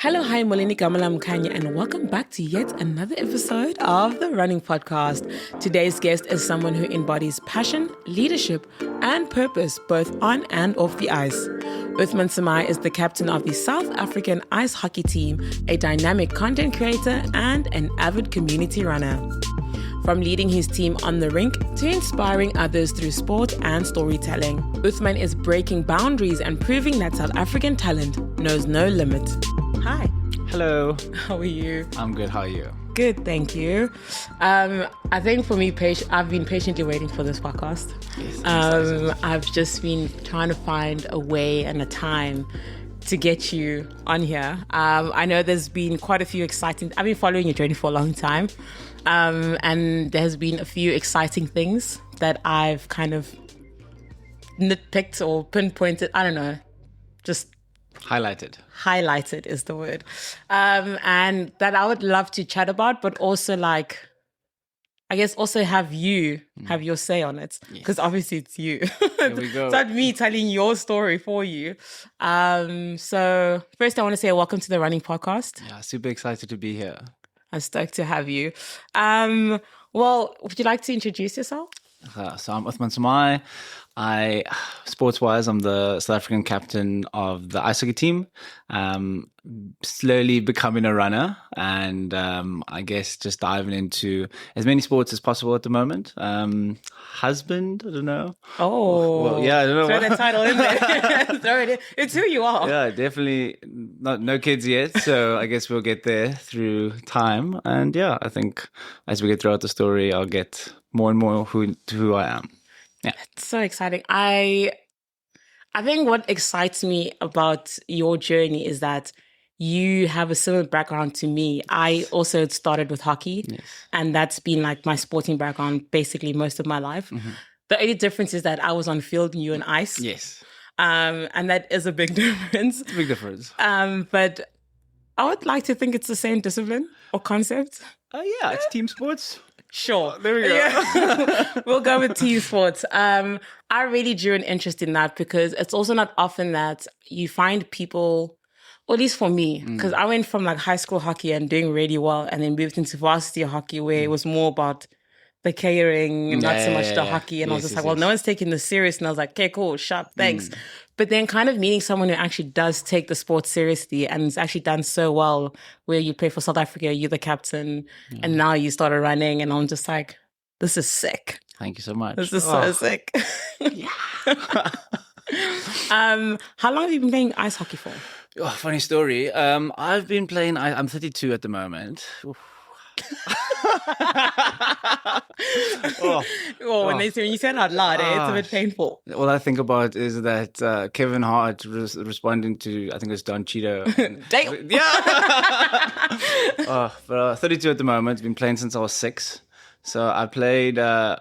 Hello, hi, Molini Kamalam Khanya, and welcome back to yet another episode of the Running Podcast. Today's guest is someone who embodies passion, leadership, and purpose both on and off the ice. Uthman Samaai is the captain of the South African ice hockey team, a dynamic content creator, and an avid community runner. From leading his team on the rink to inspiring others through sport and storytelling, Uthman is breaking boundaries and proving that South African talent knows no limit. Hi. Hello. How are you? I'm good. How are you? Good, thank you. I think for me, I've been patiently waiting for this podcast. Yes, I've just been trying to find a way and a time to get you on here. I know there's been quite a few exciting... I've been following your journey for a long time. And there's been a few exciting things that I've kind of nitpicked or pinpointed. I don't know, just... Highlighted is the word. And that I would love to chat about, but also I guess also have your say on it. Because obviously it's you. Here we go. It's not me telling your story for you. So first I want to say welcome to the Running Podcast. Yeah, super excited to be here. I'm stoked to have you. Well, would you like to introduce yourself? So I'm Uthman Samaai. Sports-wise, I'm the South African captain of the ice hockey team. Slowly becoming a runner, and I guess just diving into as many sports as possible at the moment. Husband, I don't know. Oh, well, yeah, I don't know. Throw that title in there. Throw it in. It's who you are. Yeah, definitely. No kids yet, so I guess we'll get there through time. And yeah, I think as we get throughout the story, I'll get more and more who I am. Yeah, it's so exciting. I think what excites me about your journey is that you have a similar background to me. I also started with hockey, yes. And that's been like my sporting background basically most of my life. Mm-hmm. The only difference is that I was on field and you on ice. Yes. And that is a big difference. It's a big difference. But I would like to think it's the same discipline or concept. Yeah, it's team sports. Sure. There we go. Yeah. We'll go with team sports. I really drew an interest in that because it's also not often that you find people, or at least for me, because I went from like high school hockey and doing really well and then moved into varsity hockey where it was more about the catering, not so much the hockey. And I was just like, well, no one's taking this serious. And I was like, okay, cool, sharp, thanks. But then kind of meeting someone who actually does take the sport seriously and it's actually done so well, where you play for South Africa, you're the captain, and now you started running. And I'm just like, this is sick. Thank you so much. This is so sick. Yeah. How long have you been playing ice hockey for? Oh, funny story. I've been playing, I'm 32 at the moment. When you say it out loud, it's a bit painful. All I think about is that Kevin Hart responding to, I think it was Don Cheeto. Damn. Yeah. But 32 at the moment. Been playing since I was 6. So I played roller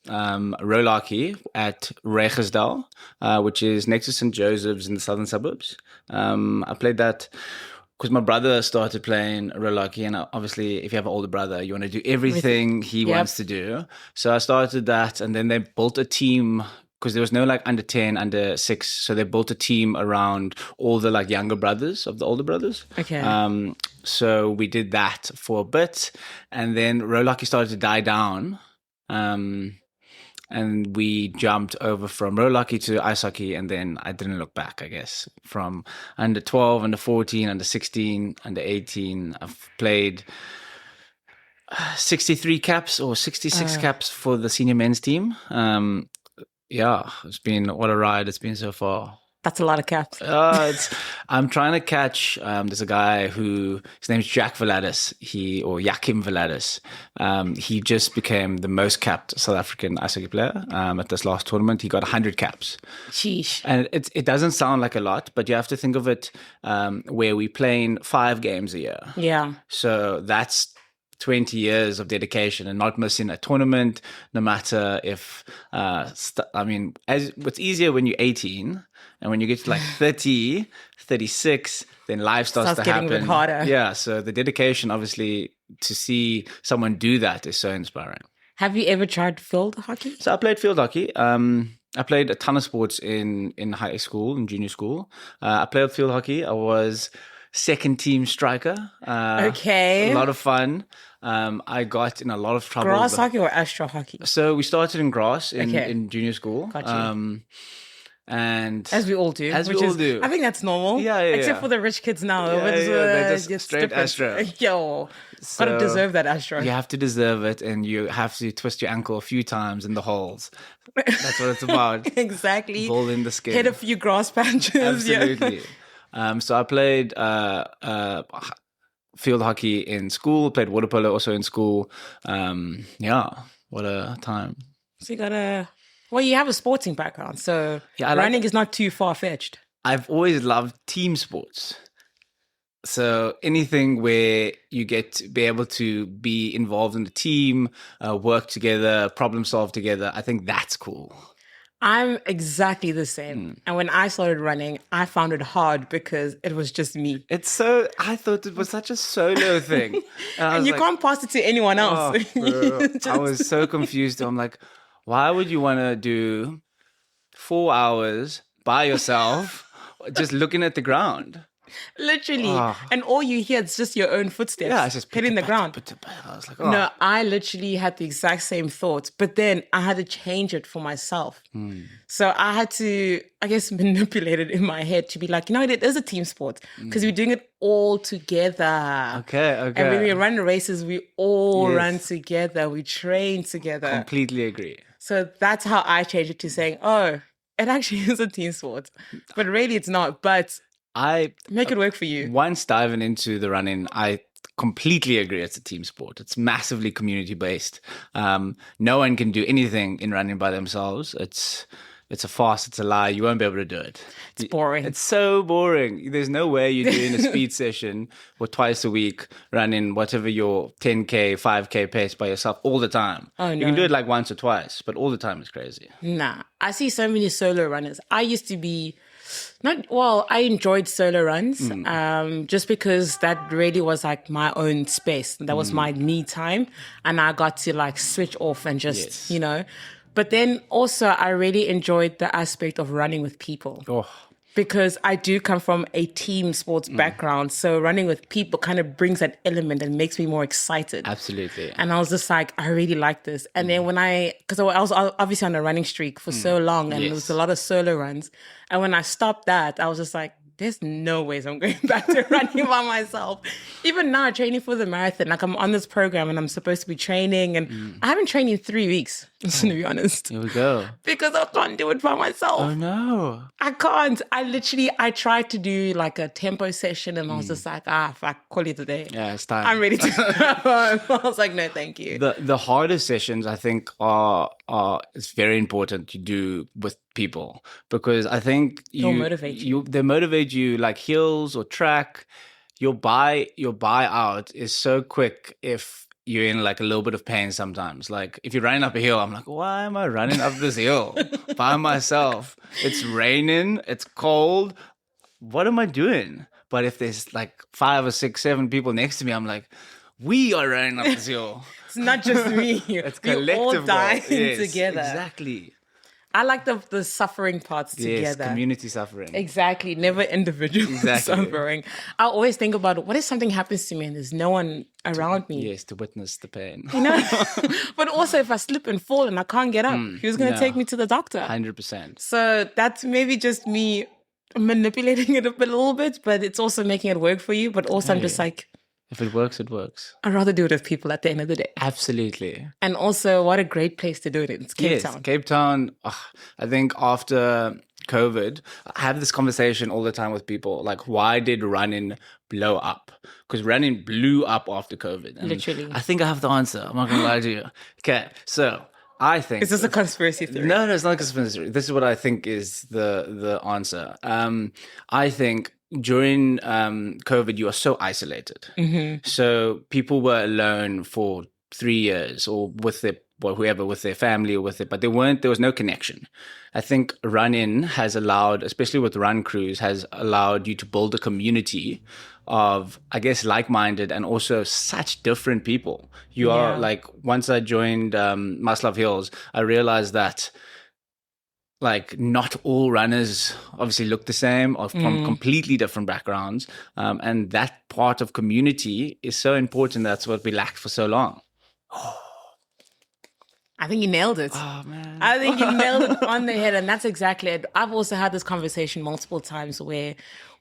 hockey at Regersdal, which is next to St. Joseph's in the southern suburbs. I played that because my brother started playing roller hockey, and obviously if you have an older brother, you want to do everything he wants to do. So I started that, and then they built a team because there was no like under 10, under 6. So they built a team around all the like younger brothers of the older brothers. Okay. So we did that for a bit, and then roller hockey started to die down. And we jumped over from roller hockey to ice hockey, and then I didn't look back, I guess. From under 12, under 14, under 16, under 18, I've played 63 caps or 66 caps for the senior men's team. Yeah, it's been, what a ride it's been so far. That's a lot of caps. I'm trying to catch. There's a guy his name's Jack Veladis. Jakim Veladis. He just became the most capped South African ice hockey player at this last tournament. He got 100 caps. Sheesh. And it doesn't sound like a lot, but you have to think of it where we playing 5 games a year. Yeah. So that's 20 years of dedication and not missing a tournament, no matter if, it's easier when you're 18, and when you get to like 30, 36, then life starts to happen. Getting a bit harder. Yeah, so the dedication, obviously, to see someone do that is so inspiring. Have you ever tried field hockey? So I played field hockey. I played a ton of sports in high school and junior school. I played field hockey. I was second team striker. Okay. A lot of fun. I got in a lot of trouble. Grass hockey or astro hockey? So we started in grass Okay. in junior school. Got you. And As we all do. As we which all is, do. I think that's normal. Yeah. Except for the rich kids now. They're just straight different. astro. Yo, So gotta deserve that astro. You have to deserve it, and you have to twist your ankle a few times in the holes. That's what it's about. Exactly. Ball in the skin. Hit a few grass patches. Absolutely. So I played field hockey in school, played water polo also in school. What a time. So you have a sporting background, so running is not too far-fetched. I've always loved team sports. So anything where you get to be able to be involved in a team, work together, problem solve together, I think that's cool. I'm exactly the same. And when I started running, I found it hard because it was just me. I thought it was such a solo thing. And you can't pass it to anyone else. Oh, I was so confused. I'm like, why would you want to do 4 hours by yourself just looking at the ground? Literally. And all you hear is just your own footsteps it's just hitting the ground. I was like, No, I literally had the exact same thoughts, but then I had to change it for myself. So I had to, I guess, manipulate it in my head to be like, it is a team sport because we're doing it all together. Okay. And when we run races, we all run together. We train together. Completely agree. So that's how I changed it to saying, it actually is a team sport. But really it's not. But I make it work for you. Once diving into the running, I completely agree. It's a team sport. It's massively community based. No one can do anything in running by themselves. It's a farce. It's a lie. You won't be able to do it. It's boring. It's so boring. There's no way you're doing a speed session or twice a week running whatever your 10K, 5K pace by yourself all the time. Oh, no. You can do it like once or twice, but all the time is crazy. Nah. I see so many solo runners. I used to be I enjoyed solo runs just because that really was like my own space. That was my me time. And I got to like switch off and just, But then also I really enjoyed the aspect of running with people. Because I do come from a team sports background. So running with people kind of brings that element and makes me more excited. Absolutely. And I was just like, I really like this. And then because I was obviously on a running streak for so long and there was a lot of solo runs. And when I stopped that, I was just like, there's no ways I'm going back to running by myself. Even now, training for the marathon, like I'm on this program and I'm supposed to be training and I haven't trained in 3 weeks, to be honest. Here we go. Because I can't do it by myself. Oh, no. I can't. I tried to do like a tempo session and I was just like, fuck, call it a day. Yeah, it's time. I'm ready to go. I was like, no, thank you. The hardest sessions, I think, it's very important to do with people because I think they'll motivate you. They motivate you like hills or track. Your buy out is so quick if you're in like a little bit of pain sometimes. Like if you're running up a hill, I'm like, why am I running up this hill by myself? It's raining, it's cold. What am I doing? But if there's like 5 or 6, 7 people next to me, I'm like, we are running up this hill. It's not just me. It's collective. We're all dying together. Exactly. I like the suffering parts together. Yes, community suffering. Exactly. Never individual suffering. I always think about what if something happens to me and there's no one around me? Yes, to witness the pain. But also if I slip and fall and I can't get up, who's going to take me to the doctor? 100%. So that's maybe just me manipulating it a little bit, but it's also making it work for you. But also I'm just like, if it works, it works. I'd rather do it with people at the end of the day. Absolutely. And also, what a great place to do it in. It's Cape Town. Cape Town. I think after COVID, I have this conversation all the time with people. Like, why did running blow up? Because running blew up after COVID. And literally. I think I have the answer. I'm not going to lie to you. Okay, so I think... Is this a conspiracy theory? No, it's not a conspiracy theory. This is what I think is the answer. I think... during COVID, you are so isolated. So people were alone for 3 years or with whoever, with their family or with it, but there was no connection. I think run-in has allowed, especially with run crews, has allowed you to build a community of, I guess, like-minded and also such different people. You are like, once I joined Must Love Hills, I realized that like not all runners obviously look the same or from completely different backgrounds. And that part of community is so important. That's what we lacked for so long. I think you nailed it. Oh, man. I think you nailed it on the head. And that's exactly it. I've also had this conversation multiple times where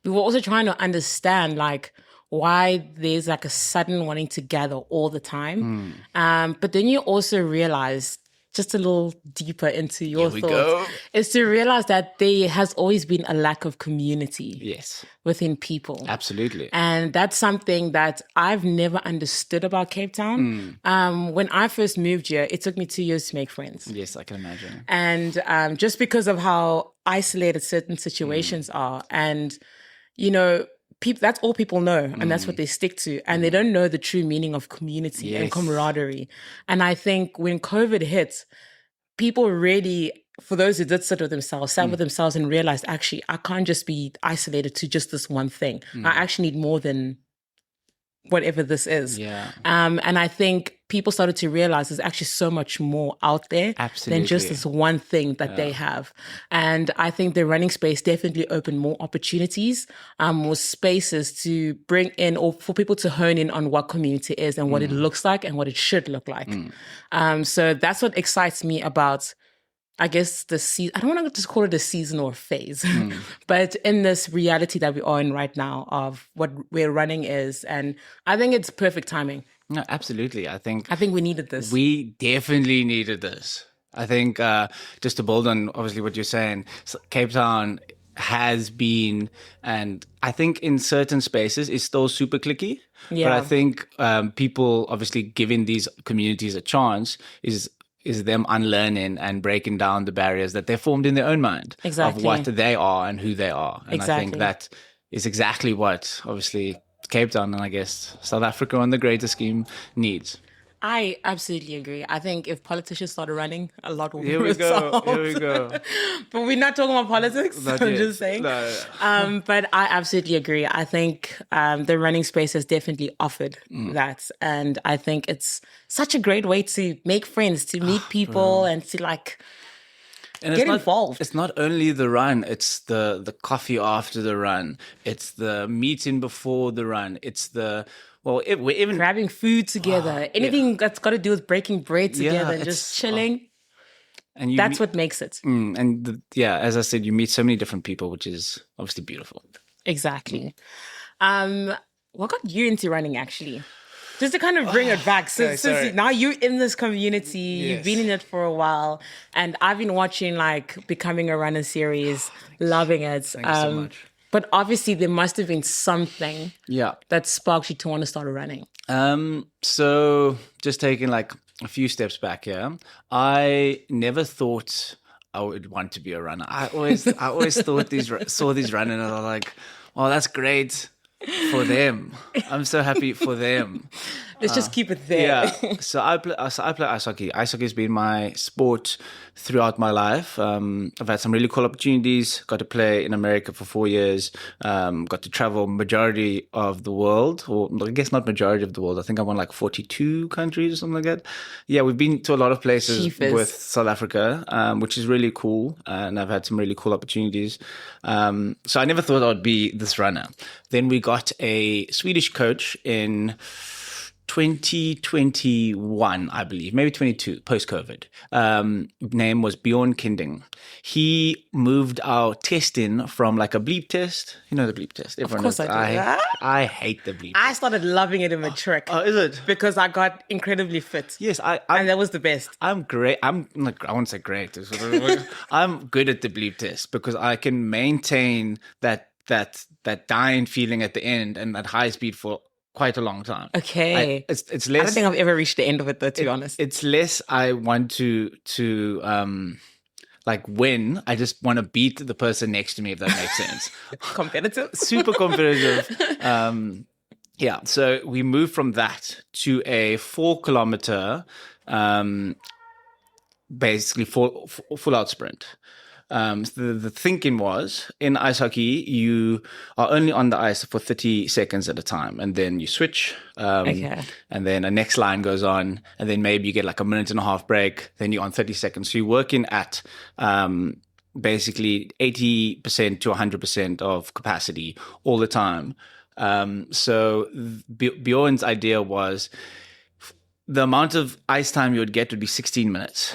we were also trying to understand like why there's like a sudden wanting to gather all the time. But then you also realize, just a little deeper into your Here we thoughts, go. is to realize that there has always been a lack of community Yes, within people. absolutely. And that's something that I've never understood about Cape Town. When I first moved here, it took me 2 years to make friends. Yes, I can imagine. And just because of how isolated certain situations are. And, you know, that's all people know, and that's what they stick to. And they don't know the true meaning of community and Yes. camaraderie. And I think when COVID hit, people really, for those who did sit with themselves, sat with themselves and realized, actually, I can't just be isolated to just this one thing. I actually need more than whatever this is. Yeah. And I think people started to realize there's actually so much more out there than just Absolutely. this one thing that they have. And I think the running space definitely opened more opportunities, more spaces to bring in or for people to hone in on what community is and what it looks like and what it should look like. So that's what excites me about, I guess, the season. I don't want to just call it a season or a phase, but in this reality that we are in right now of where running is. And I think it's perfect timing. No, absolutely. I think we needed this. we definitely needed this. I think just to build on obviously what you're saying, Cape Town has been, and I think in certain spaces is still super cliquey. But Yeah. I think people obviously giving these communities a chance is them unlearning and breaking down the barriers that they formed in their own mind Exactly. of what they are and who they are. And I Exactly. think that is exactly what obviously Cape Town and I guess South Africa on the greater scheme needs. I absolutely agree. I think if politicians started running, a lot will be Here we go. resolved. Here we go. But we're not talking about politics. Not I'm yet. just saying. No. But I absolutely agree. I think the running space has definitely offered that. And I think it's such a great way to make friends, to meet people and to like And get involved. It's not only the run, it's the coffee after the run. It's the meeting before the run. It's the, we're even grabbing food together. Anything that's got to do with breaking bread together and just it's- chilling. and you That's what makes it. as I said, you meet so many different people, which is obviously beautiful. Exactly. What got you into running actually? Just to kind of bring it back, since sorry. now you're in this community, you've been in it for a while, and I've been watching like Becoming a Runner series, loving it. Thank you so much. But obviously there must have been something Yeah. that sparked you to want to start running. So just taking like a few steps back here, I never thought I would want to be a runner. I always thought saw these running and I was like, oh, that's great for them. I'm so happy for them. Let's just keep it there. Yeah. So I play ice hockey. Ice hockey has been my sport throughout my life. I've had some really cool opportunities. Got to play in America for 4 years. Got to travel majority of the world, or I guess not majority of the world. I think I won like 42 countries or something like that. Yeah, we've been to a lot of places Jeepers. with South Africa, which is really cool. And I've had some really cool opportunities. So I never thought I'd be this runner. Then we got a Swedish coach in 2021, I believe, maybe 22, post-COVID. Name was Bjorn Kinding. He moved our testing from like a bleep test. You know the bleep test. Everyone course knows. I do. I hate the bleep. I started loving it in matric. Oh, is it? Because I got incredibly fit. Yes, And that was the best. I'm great. I'm like, I won't say great. I'm good at the bleep test because I can maintain that dying feeling at the end and that high speed for quite a long time. Okay. It's I less. don't think I've ever reached the end of it though, to be honest. It's less I want to like win. I just want to beat the person next to me, if that makes sense. Competitive. Super competitive. Yeah. So we moved from that to a 4-kilometer, basically full out sprint. So the thinking was in ice hockey, you are only on the ice for 30 seconds at a time, and then you switch. Okay. And then a next line goes on, and then maybe you get like a minute and a half break. Then you're on 30 seconds. So you're working at basically 80% to 100% of capacity all the time. So Bjorn's idea was the amount of ice time you would get would be 16 minutes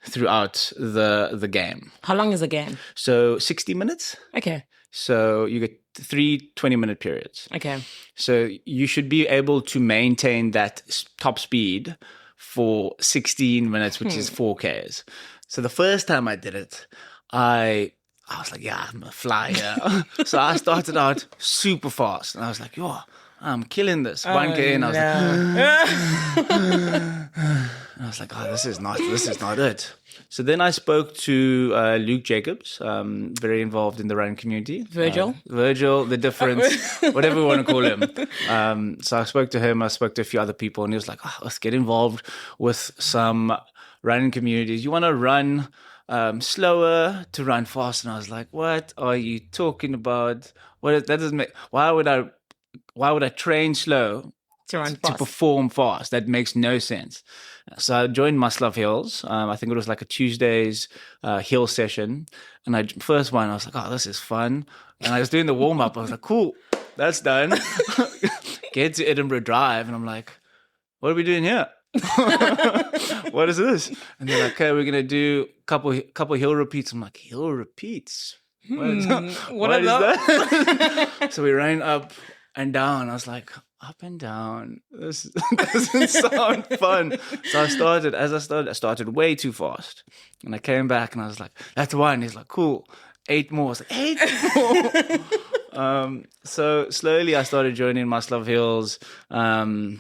throughout the game. How long is a game? So 60 minutes. Okay. So you get 3 20-minute periods. Okay. So you should be able to maintain that top speed for 16 minutes, which is 4Ks. So the first time I did it, I was like, yeah, I'm a flyer. So I started out super fast. And I was like, yo, I'm killing this. 1K in, I was like, I was like, oh, this is not it. So then I spoke to Luke Jacobs, very involved in the running community. Virgil, the difference, whatever we want to call him. So I spoke to him. I spoke to a few other people, and he was like, oh, let's get involved with some running communities. You want to run slower to run fast? And I was like, what are you talking about? That doesn't make. Why would I train slow to run fast, to perform fast? That makes no sense. So I joined Muscle Hills. I think it was like a Tuesday's hill session. And first one, I was like, oh, this is fun. And I was doing the warm up. I was like, cool, that's done. Get to Edinburgh Drive. And I'm like, what are we doing here? What is this? And they're like, okay, we're going to do a couple hill repeats. I'm like, hill repeats? What is that? So we ran up and down. I was like, up and down. This doesn't sound fun. So I started way too fast. And I came back and I was like, that's one. He's like, cool. 8 more. I was like, 8 more. So slowly I started joining Muscle Hills to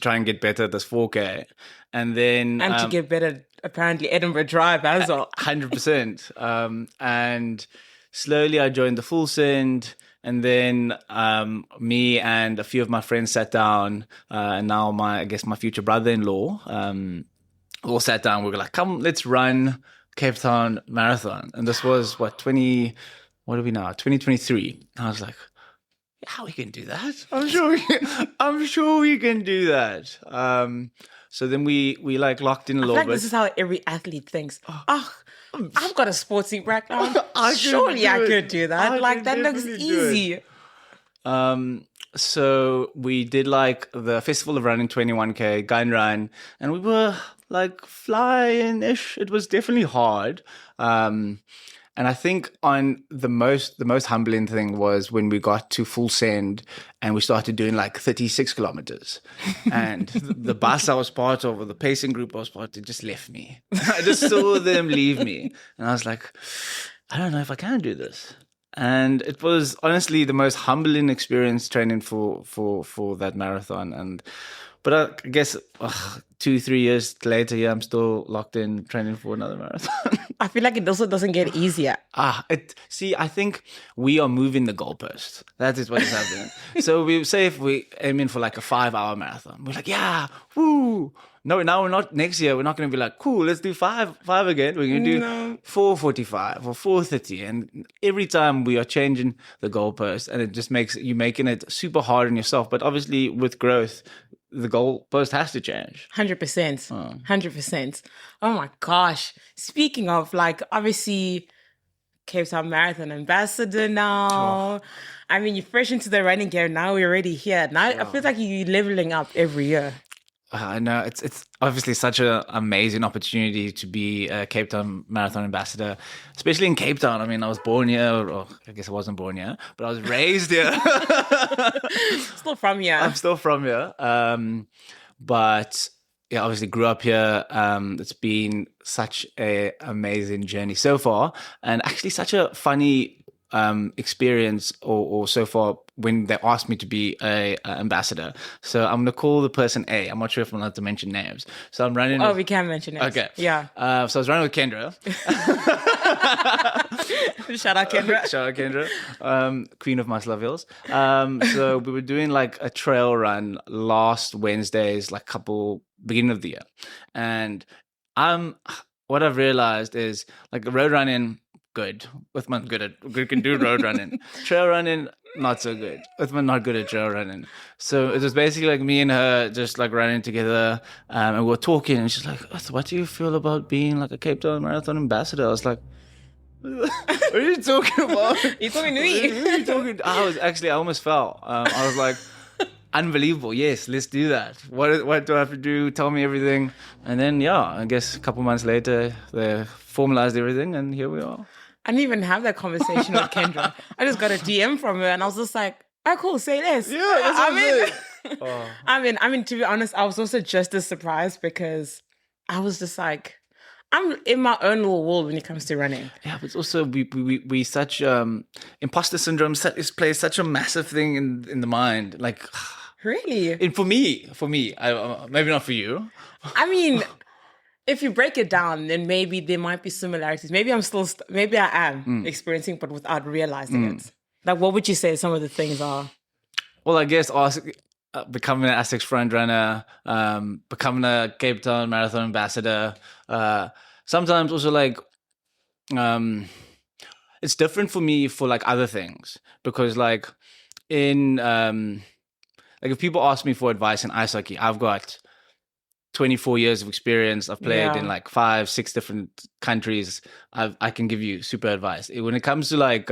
try and get better at this 4K. And then... And to get better, apparently, Edinburgh Drive as well. 100%. And slowly I joined the Full Send. And then me and a few of my friends sat down, and now my future brother-in-law all sat down. We were like, "Come, let's run Cape Town Marathon." And this was 2023. And I was like, "How we can do that? I'm sure we can do that." So then we like locked in a little bit. This is how every athlete thinks. I've got a sportsy background. Surely I could do that. That looks easy. So we did like the Festival of Running 21K, Gun Run, and we were like flying-ish. It was definitely hard. And I think on the most humbling thing was when we got to Full Send and we started doing like 36 kilometers. And the bus I was part of, or the pacing group I was part of, just left me. I just saw them leave me. And I was like, I don't know if I can do this. And it was honestly the most humbling experience training for that marathon. But I guess 2-3 years later, I'm still locked in training for another marathon. I feel like it also doesn't get easier. I think we are moving the goalpost. That is what is happening. So we say if we aim in for like a 5-hour marathon, we're like, yeah, woo. No, now we're not. Next year, we're not going to be like, cool, let's do five again. We're going to do 4:45 or 4:30. And every time we are changing the goalpost, and it just makes you making it super hard on yourself. But obviously, with growth, the goalpost has to change. 100%. 100%. Oh my gosh. Speaking of, obviously, Cape Town Marathon ambassador now. Oh. I mean, you're fresh into the running game. Now we're already here. Now I feel like you're leveling up every year. I know it's obviously such an amazing opportunity to be a Cape Town Marathon ambassador, especially in Cape Town. I mean, I was born here, or I guess I wasn't born here, but I was raised here. Still from here. I'm still from here. But yeah, obviously grew up here. It's been such an amazing journey so far, and actually such a funny experience or so far when they asked me to be a ambassador. So I'm going to call the person A. I'm not sure if I'm allowed to mention names. So I'm running... we can mention names. Okay. Yeah. So I was running with Kendra. Shout out Kendra. Shout out Kendra. Queen of Muscle Hills. So we were doing like a trail run last Wednesdays, beginning of the year. And what I've realized is like road running, good. Uthman good can do road running. Trail running, not so good. Uthman not good at trail running. So it was basically like me and her just like running together, and we were talking, and she's like, "What do you feel about being like a Cape Town Marathon ambassador?" I was like, What are you talking about? You're talking to What me. are you talking? I almost fell. I was like, unbelievable. Yes, let's do that. What do I have to do? Tell me everything. And then, yeah, I guess a couple months later, they formalized everything, and here we are. I didn't even have that conversation with Kendra. I just got a DM from her, and I was just like, "Oh, cool, say less." Yeah, that's what I'm saying. I mean, to be honest, I was also just as surprised because I was just like, I'm in my own little world when it comes to running. Yeah, but it's also we such imposter syndrome plays such a massive thing in the mind. Like, Really? and for me, maybe not for you. I mean, if you break it down, then maybe there might be similarities. Maybe I'm still, maybe I am experiencing, but without realizing it. Like, what would you say some of the things are? Well, I guess becoming an Essex front runner, becoming a Cape Town Marathon ambassador. Sometimes also like, it's different for me for like other things because like in like if people ask me for advice in ice hockey, I've got 24 years of experience. I've played in like 5-6 different countries. I can give you super advice. When it comes to like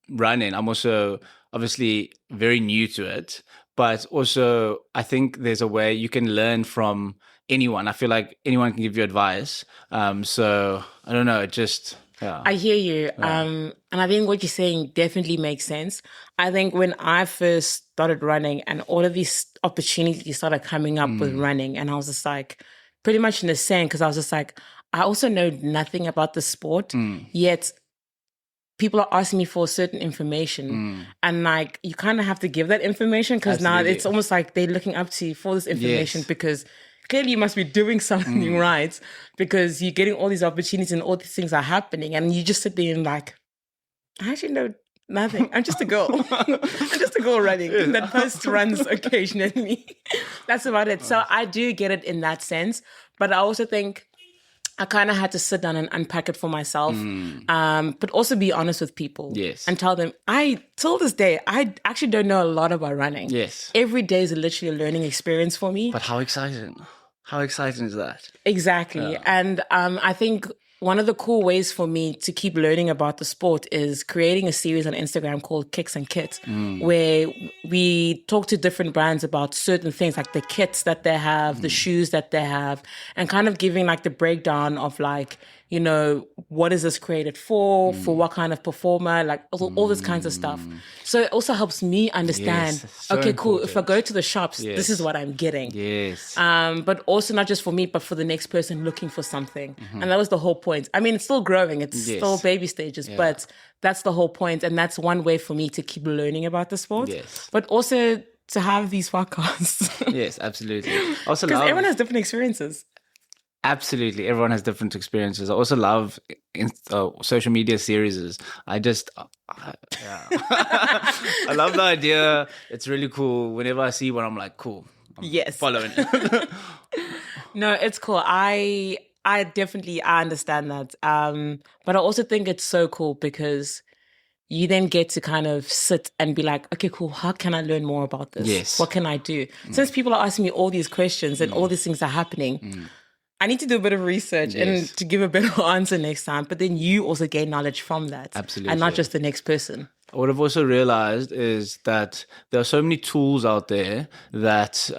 running, I'm also obviously very new to it, but also I think there's a way you can learn from anyone. I feel like anyone can give you advice. So I don't know, it just... Yeah. I hear you. And I think what you're saying definitely makes sense. I think when I first started running and all of these opportunities started coming up with running, and I was just like, pretty much in the same, because I was just like, I also know nothing about the sport, yet people are asking me for certain information. And like, you kind of have to give that information because now it's almost like they're looking up to you for this information because clearly you must be doing something right because you're getting all these opportunities and all these things are happening. And you just sit there and like, I actually know nothing. I'm just a girl. I'm just a girl running that posts runs occasionally. That's about it. So I do get it in that sense. But I also think I kind of had to sit down and unpack it for myself, but also be honest with people. Yes. And tell them, till this day, I actually don't know a lot about running. Yes. Every day is literally a learning experience for me. But how exciting. How exciting is that? Exactly. And I think one of the cool ways for me to keep learning about the sport is creating a series on Instagram called Kicks and Kit, where we talk to different brands about certain things like the kits that they have, the shoes that they have, and kind of giving like the breakdown of like, you know, what is this created for what kind of performer, like all this kinds of stuff. So it also helps me understand, so okay, cool, if I important. go to the shops, this is what I'm getting. Yes. But also not just for me, but for the next person looking for something. And that was the whole point. I mean, it's still growing. It's still baby stages, but that's the whole point. And that's one way for me to keep learning about the sport. Yes. But also to have these podcasts. Yes, absolutely. Also Because love... everyone has different experiences. Absolutely. Everyone has different experiences. I also love social media series. I love the idea. It's really cool. Whenever I see one, I'm like, cool. I'm following it. No, it's cool. I definitely understand that. But I also think it's so cool because you then get to kind of sit and be like, okay, cool, how can I learn more about this? Yes. What can I do? Since people are asking me all these questions and all these things are happening, I need to do a bit of research and to give a better answer next time. But then you also gain knowledge from that. Absolutely. And not just the next person. What I've also realized is that there are so many tools out there that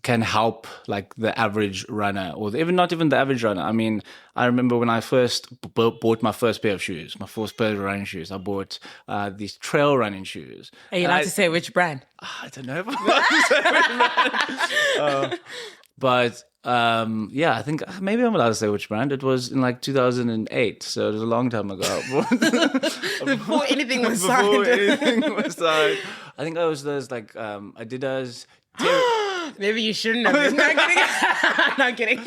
can help like the average runner or even not even the average runner. I mean, I remember when I first bought my first pair of shoes, my first pair of running shoes, I bought these trail running shoes. Are you allowed to say which brand? I don't know if I'm allowed to say which brand. But yeah, I think maybe I'm allowed to say which brand. It was in like 2008, so it was a long time ago. Before anything was Before signed. anything was signed. I think I was those like Adidas. Maybe you shouldn't have been. Not kidding. Not kidding.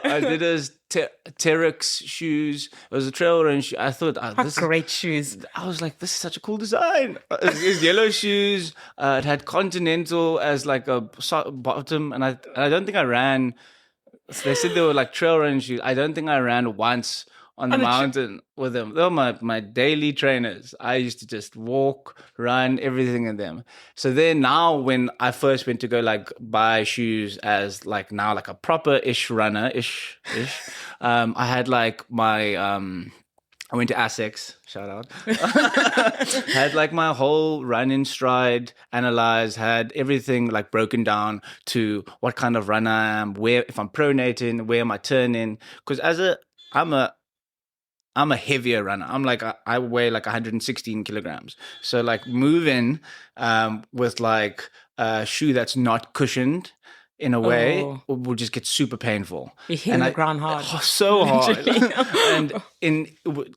Adidas Terex shoes. It was a trail run shoe. I thought, this Great shoes. I was like, this is such a cool design. It's yellow shoes. It had Continental as like a bottom, and I don't think I ran. They said they were like trail running shoes. I don't think I ran once on the mountain with them. They were my daily trainers. I used to just walk, run, everything in them. So then now when I first went to go like buy shoes as like now like a proper-ish runner, ish, I had like my I went to Essex, shout out. Had like my whole run in stride, analyzed, had everything like broken down to what kind of runner I am, where, if I'm pronating, where am I turning? Because I'm a, I'm a heavier runner. I weigh like 116 kilograms. So like moving with like a shoe that's not cushioned in a way will just get super painful. You're hitting the ground hard. So hard. And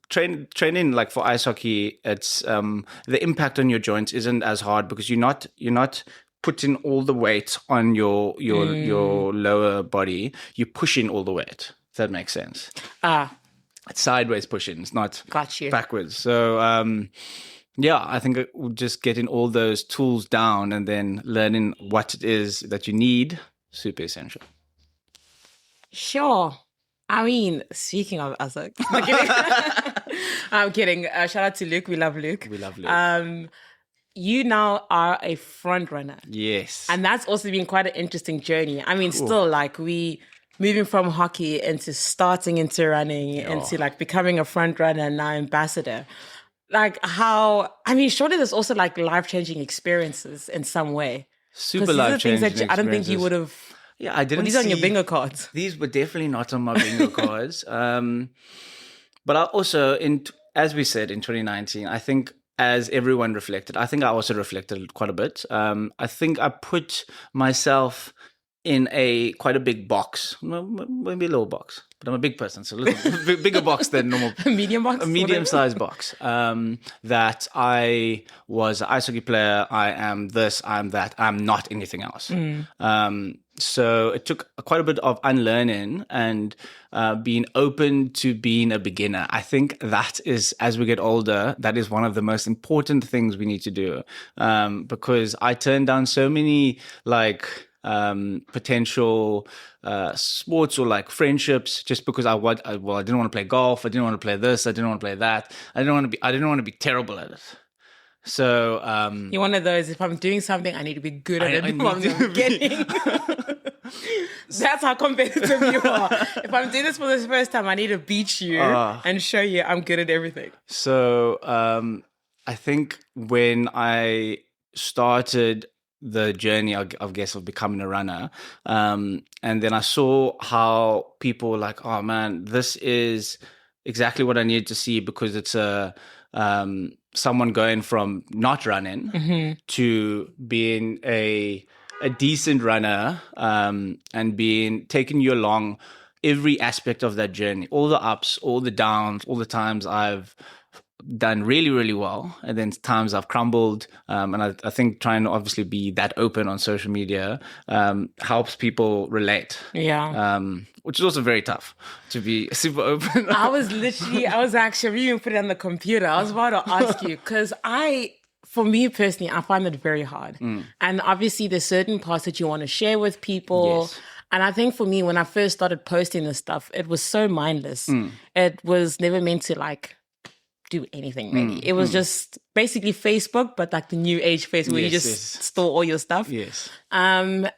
training like for ice hockey, it's the impact on your joints isn't as hard because you're not putting all the weight on your lower body. You're pushing all the weight. If that makes sense. It's sideways pushing. It's not backwards. So I think just getting all those tools down and then learning what it is that you need, super essential. Sure. I mean, speaking of Azak, I'm kidding. Shout out to Luke. We love Luke. We love Luke. You now are a front runner. Yes. And that's also been quite an interesting journey. I mean, still like moving from hockey into starting into running into like becoming a front runner and now ambassador. Like surely there's also like life-changing experiences in some way. Super life-changing things that I don't think you would have. Yeah, I didn't. These are on your bingo cards. These were definitely not on my bingo cards. But I also, as we said in 2019, I think as everyone reflected, I think I also reflected quite a bit. I think I put myself in quite a big box, maybe a little box, but I'm a big person, so a little bigger box than normal. A medium box? A medium-sized box. That I was an ice hockey player, I am this, I'm that, I'm not anything else. So it took quite a bit of unlearning and being open to being a beginner. I think that is, as we get older, that is one of the most important things we need to do. Because I turned down so many potential sports or like friendships just because I didn't want to play golf, I didn't want to play this, I didn't want to play that, I didn't want to be terrible at it. So you're one of those, if I'm doing something I need to be good at it from the beginning. That's how competitive you are. If I'm doing this for the first time, I need to beat you and show you I'm good at everything. So I think when I started the journey, I guess, of becoming a runner, and then I saw how people were like, oh man, this is exactly what I needed to see, because it's someone going from not running to being a decent runner, and taking you along every aspect of that journey, all the ups, all the downs, all the times I've done really, really well, and then times I've crumbled. And I think trying to obviously be that open on social media helps people relate. Yeah. Which is also very tough to be super open. I was actually even put it on the computer. I was about to ask you, because for me personally, I find it very hard. And obviously there's certain parts that you want to share with people. Yes. And I think for me, when I first started posting this stuff, it was so mindless. It was never meant to like do anything really. It was just basically Facebook, but like the new age Facebook where you just store all your stuff. Yes. And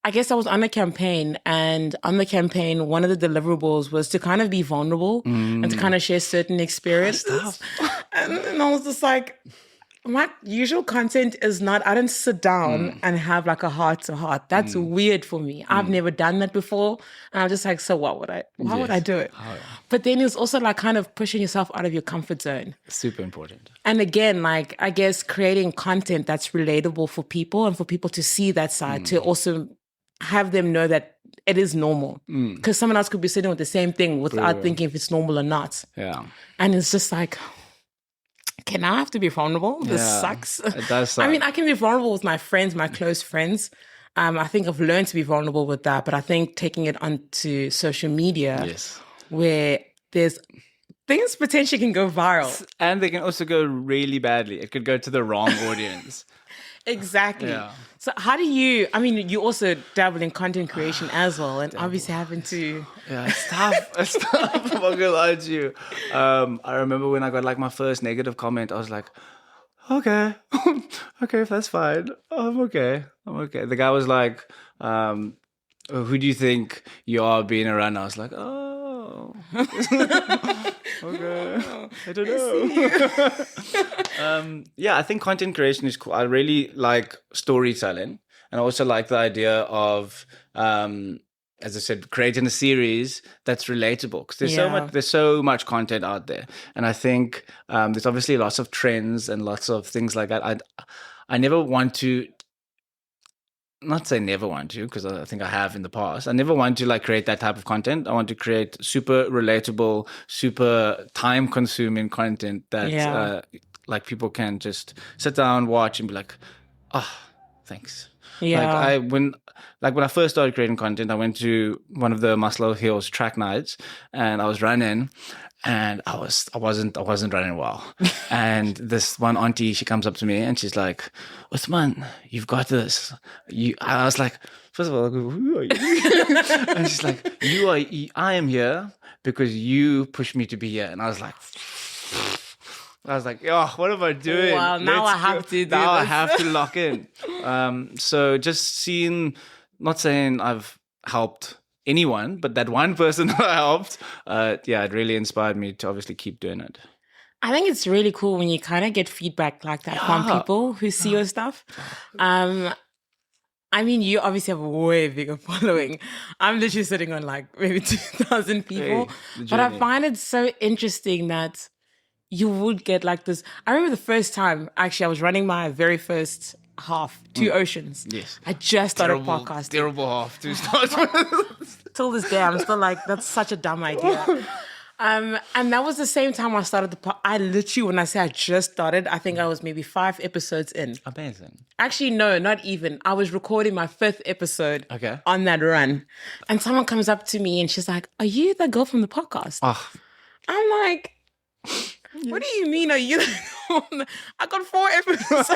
I guess I was on a campaign, and on the campaign, one of the deliverables was to kind of be vulnerable and to kind of share certain experiences. And I was just like, my usual content is not, I don't sit down and have like a heart to heart. That's weird for me. I've never done that before. And I'm just like, so why would I do it? But then it's also like kind of pushing yourself out of your comfort zone. Super important. And again, like, I guess creating content that's relatable for people and for people to see that side, to also have them know that it is normal. Because someone else could be sitting with the same thing without thinking if it's normal or not. Yeah. And it's just like, can I have to be vulnerable? This sucks. It does suck. I mean, I can be vulnerable with my friends, my close friends. I think I've learned to be vulnerable with that. But I think taking it onto social media, where there's things potentially can go viral. And they can also go really badly. It could go to the wrong audience. Exactly. Yeah. So how do you, I mean, you also dabble in content creation as well, and obviously having to... Yeah, it's tough. It's tough. I'm not gonna lie to you. I remember when I got like my first negative comment, I was like, okay, okay, that's fine. I'm okay. The guy was like, who do you think you are being a runner? I was like, oh. Okay. I don't know. Yeah, I think content creation is cool. I really like storytelling, and I also like the idea of, as I said, creating a series that's relatable, because there's so much content out there, and I think there's obviously lots of trends and lots of things like that. I never want to. Not say never want to, because I think I have in the past. I never want to like create that type of content. I want to create super relatable, super time consuming content that like people can just sit down, watch, and be like, oh, thanks. Yeah. When I first started creating content, I went to one of the Muscle Hills track nights, and I was running, and I wasn't running well. And this one auntie, she comes up to me and she's like, Uthman, you've got this. I was like, first of all, who are you? And she's like, I am here because you pushed me to be here. And I was like, oh, what am I doing? Wow, now I have to do this. I have to lock in. So just seeing, not saying I've helped anyone, but that one person that I helped, it really inspired me to obviously keep doing it. I think it's really cool when you kind of get feedback like that from people who see your stuff. I mean, you obviously have a way bigger following. I'm literally sitting on like maybe 2,000 people. But I find it so interesting that you would get like this. I remember the first time, actually, I was running my very first half, 2 Oceans. Yes. I just started podcasting. Terrible half to start with. Till this day, I'm still like, that's such a dumb idea. And that was the same time I started I literally, when I say I just started, I think I was maybe 5 episodes in. Amazing. Actually, no, not even. I was recording my 5th episode on that run. And someone comes up to me and she's like, are you the girl from the podcast? Oh. I'm like, what do you mean? Are you? I got 4 episodes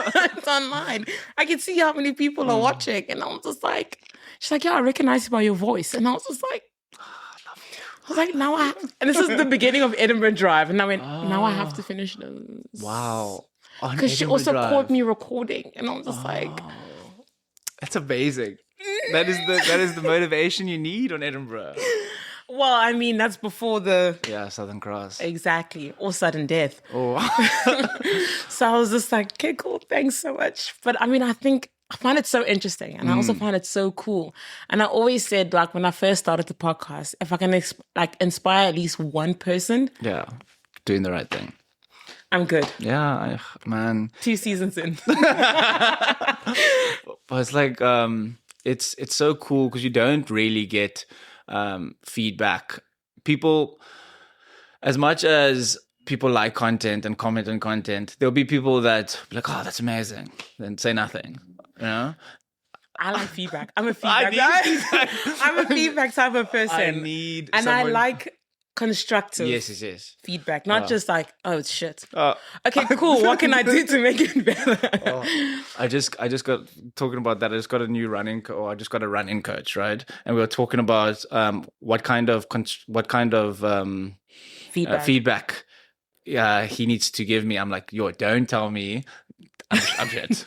online. I can see how many people are watching. And I was just like, she's like, yeah, I recognize you by your voice. And I was just like, I was like, and this is the beginning of Edinburgh Drive. And I went, now I have to finish this. Wow. Because she also caught me recording. And I was just like, that's amazing. That is the motivation you need on Edinburgh. Well, I mean, that's before the... Yeah, Southern Cross. Exactly. Or sudden death. Oh. So I was just like, okay, cool. Thanks so much. But I mean, I find it so interesting. And I also find it so cool. And I always said, like, when I first started the podcast, if I can inspire at least one person... Yeah, doing the right thing. I'm good. Yeah, man. 2 seasons in. But it's like, it's so cool because you don't really get... feedback. People, as much as people like content and comment on content, there'll be people that be like, oh, that's amazing, then say nothing, you know? I like feedback. I'm a feedback guy. I'm a feedback type of person. I like constructive feedback, not just like, oh, it's shit. Okay, cool. What can I do to make it better? I just got talking about that. I just got a new I just got a running coach, right? And we were talking about what kind of feedback he needs to give me. I'm like, don't tell me I'm shit.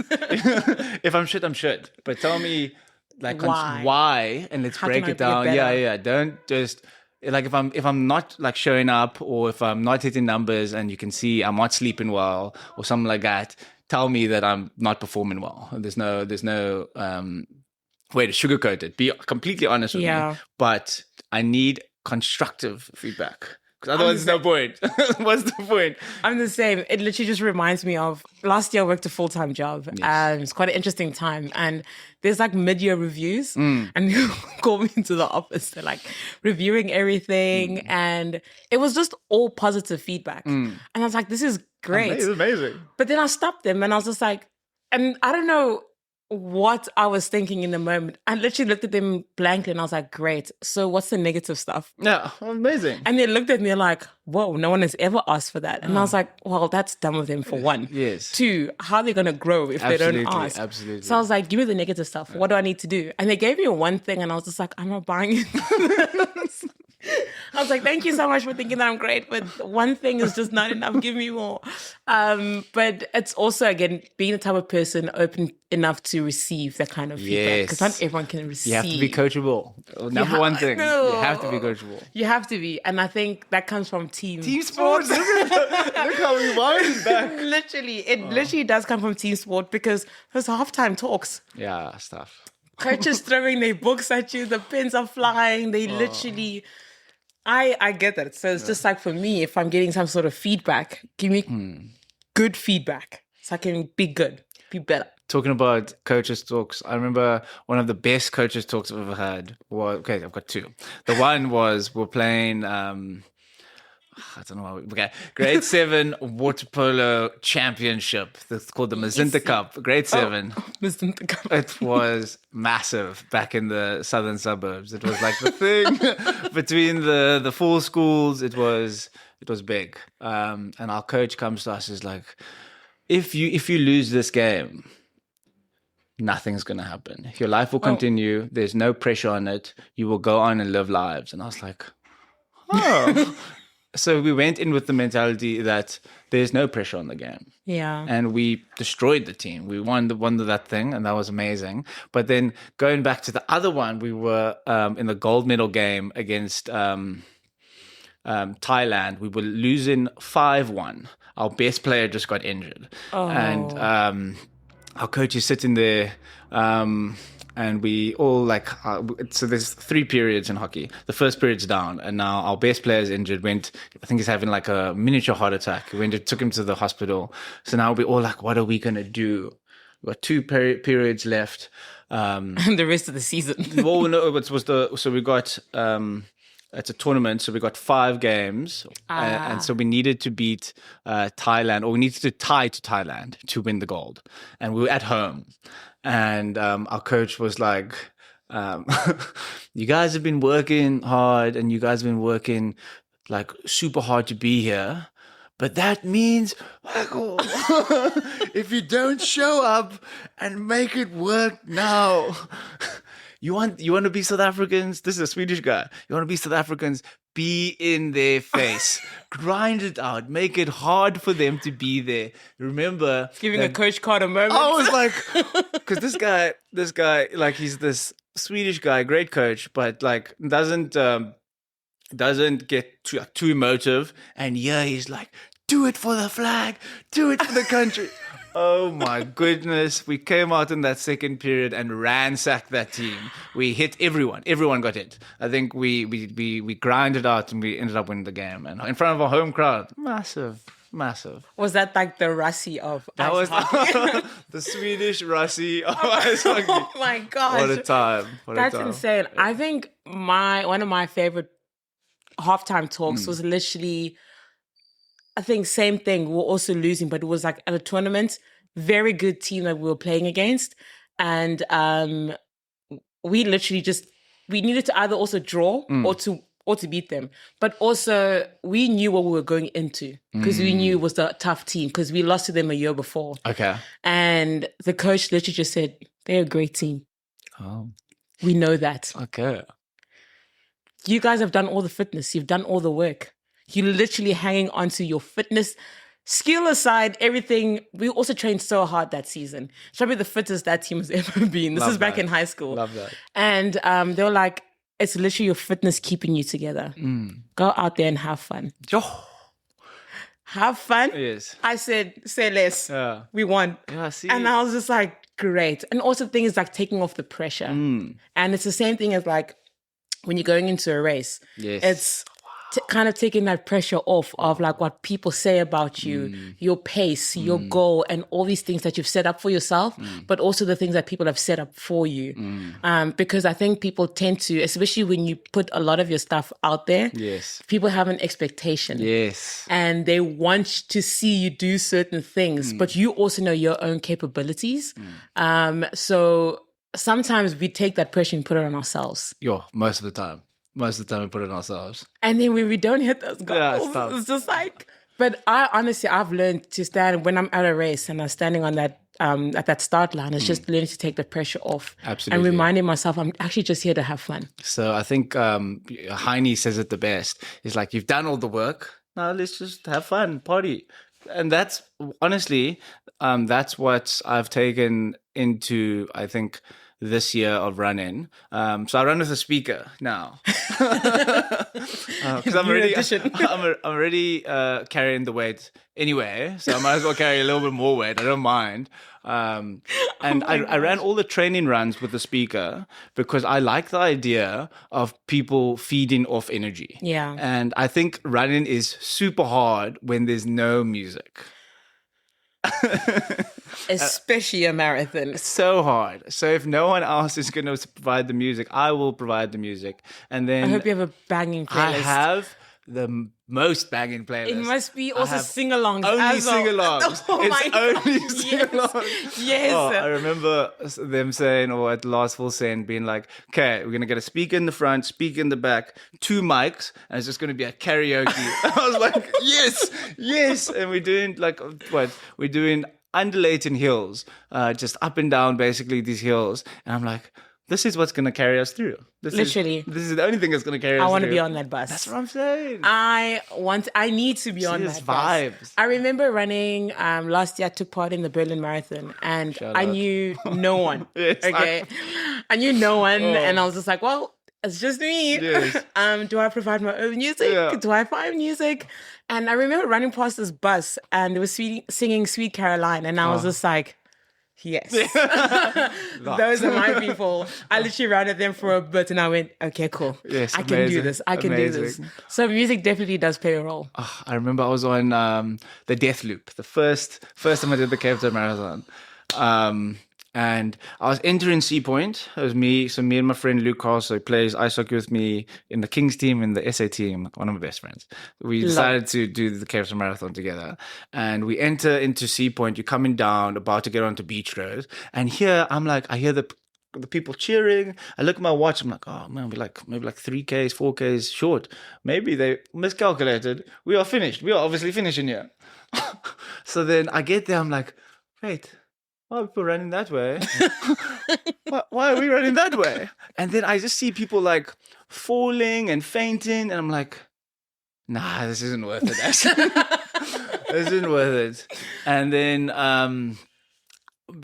If I'm shit, I'm shit. But tell me like why, and let's break it down. Yeah. Don't just. Like if I'm not like showing up, or if I'm not hitting numbers and you can see I'm not sleeping well or something like that, tell me that I'm not performing well. There's no way to sugarcoat it. Be completely honest with me. But I need constructive feedback. Because otherwise, there's no point. What's the point? I'm the same. It literally just reminds me of last year I worked a full-time job. Yes. It's quite an interesting time. And there's like mid-year reviews. And you call me into the office. They're like reviewing everything. And it was just all positive feedback. And I was like, this is great. It's amazing. But then I stopped them and I was just like, and I don't know what I was thinking in the moment. I literally looked at them blankly and I was like, great. So what's the negative stuff? Yeah, amazing. And they looked at me like, whoa, no one has ever asked for that. And I was like, well, that's dumb of them for one. Yes. 2, how are they going to grow if they don't ask? Absolutely. So I was like, give me the negative stuff. What do I need to do? And they gave me one thing and I was just like, I'm not buying it. I was like, thank you so much for thinking that I'm great, but one thing is just not enough. Give me more. But it's also, again, being the type of person open enough to receive that kind of feedback. Because not everyone can receive. You have to be coachable. Number one thing. No. You have to be coachable. You have to be. And I think that comes from team sports. Look how we wind back. Literally. It literally does come from team sport because there's halftime talks. Yeah, stuff. Coaches throwing their books at you. The pins are flying. They literally... I get that. So it's just like for me, if I'm getting some sort of feedback, give me good feedback so I can be good, be better. Talking about coaches talks, I remember one of the best coaches talks I've ever had was, okay, I've got two. The one was we're playing, I don't know why. Okay, grade 7 water polo championship. It's called the Mazinta Cup. Grade 7. Mazinta Cup. It was massive back in the southern suburbs. It was like the thing between the four schools. It was big. And our coach comes to us is like, if you lose this game, nothing's gonna happen. Your life will continue. There's no pressure on it. You will go on and live lives. And I was like, oh. So we went in with the mentality that there's no pressure on the game. Yeah. And we destroyed the team. We won that thing, and that was amazing. But then going back to the other one, we were in the gold medal game against Thailand. We were losing 5-1. Our best player just got injured. Oh. And our coach is sitting there, and we all like, so there's 3 periods in hockey. The first period's down, and now our best player is injured. I think he's having like a miniature heart attack. Took him to the hospital. So now we're all like, what are we going to do? We've got 2 periods left. And the rest of the season. Well, no, so we got, it's a tournament, so we got 5 games, and so we needed to beat Thailand, or we needed to tie to Thailand to win the gold, and we were at home, and our coach was like, "You guys have been working hard, and you guys have been working like super hard to be here." But that means, Michael, if you don't show up and make it work now, you want to be South Africans? This is a Swedish guy. You want to be South Africans? Be in their face. Grind it out. Make it hard for them to be there. Remember, giving a coach card a moment. I was like, because this guy, like, he's this Swedish guy, great coach, but like doesn't get too emotive. And yeah, he's like, do it for the flag, do it for the country. Oh my goodness. We came out in that second period and ransacked that team. We hit everyone. Everyone got hit. I think we grinded out and we ended up winning the game. And in front of a home crowd. Massive. Was that like the Rassi of that ice hockey? The Swedish Rassi of ice hockey. Oh my gosh. What a time. That's insane. I think one of my favorite halftime talks was literally, I think same thing. We were also losing, but it was like at a tournament, very good team that we were playing against. And we literally we needed to either also draw or to beat them. But also we knew what we were going into because we knew it was the tough team because we lost to them a year before. Okay. And the coach literally just said, they're a great team. Oh. We know that. Okay. You guys have done all the fitness. You've done all the work. You're literally hanging on to your fitness. Skill aside, everything. We also trained so hard that season. It's probably the fittest that team has ever been. This is back in high school. Love that. And they were like, it's literally your fitness keeping you together. Go out there and have fun. Have fun? Yes. I said, say less. Yeah. We won. Yeah, see. And I was just like, great. And also things like taking off the pressure. And it's the same thing as like when you're going into a race. Yes. It's kind of taking that pressure off of like what people say about you, your pace, your goal, and all these things that you've set up for yourself, but also the things that people have set up for you. Because I think people tend to, especially when you put a lot of your stuff out there, yes, people have an expectation. Yes. And they want to see you do certain things, but you also know your own capabilities. So sometimes we take that pressure and put it on ourselves. Most of the time. Most of the time we put it on ourselves. And then when we don't hit those goals, it's just like... But I've learned to stand, when I'm at a race and I'm standing on that, at that start line, it's just learning to take the pressure off. Absolutely. And reminding myself, I'm actually just here to have fun. So I think Heine says it the best. It's like, you've done all the work. Now let's just have fun, party. and that's honestly, that's what I've taken into, I think, this year of running. So I run with a speaker now. Because New addition. I'm already carrying the weight anyway, so I might as well carry a little bit more weight. I don't mind. And I ran all the training runs with the speaker because I like the idea of people feeding off energy. Yeah. And I think running is super hard when there's no music. Especially a marathon. So hard. So if no one else is going to provide the music, I will provide the music. And then I hope you have a banging playlist. I have the most banging playlist. It must be also sing-alongs. Only sing-alongs. Oh it's only God. sing-alongs. Yes. Oh, I remember them saying, or at last full send, being like, okay, we're going to get a speaker in the front, speaker in the back, 2 mics, and it's just going to be a karaoke. I was like, yes. And we're doing we're doing undulating hills, just up and down, basically these hills. And I'm like, this is what's going to carry us through. This is the only thing that's going to carry us through. I want to be on that bus. That's what I'm saying. I need to be on that vibes. bus. I remember running last year. I took part in the Berlin Marathon, and I knew no one. Yes, okay, I knew no one, and I was just like, well, it's just me. Yes. Do I provide my own music? Yeah. Do I find music? And I remember running past this bus, and they were singing Sweet Caroline, and I was just like, yes. Those are my people. I literally ran at them for a bit and I went, okay, cool. Yes, I can do this. I can do this. So music definitely does play a role. Oh, I remember I was on the Death Loop, the first time I did the Cape Town Marathon. And I was entering Sea Point. It was me and my friend Luke Carlso, who plays ice hockey with me in the Kings team and the SA team, one of my best friends. We decided to do the Cape Town Marathon together. And we enter into Sea Point. You're coming down, about to get onto Beach Road. And here, I'm like, I hear the people cheering. I look at my watch. I'm like, oh man, we're maybe 3Ks, 4Ks short. Maybe they miscalculated. We are finished. We are obviously finishing here. So then I get there. I'm like, wait. Why are people running that way? Why are we running that way? And then I just see people like falling and fainting. And I'm like, nah, this isn't worth it. This isn't worth it. And then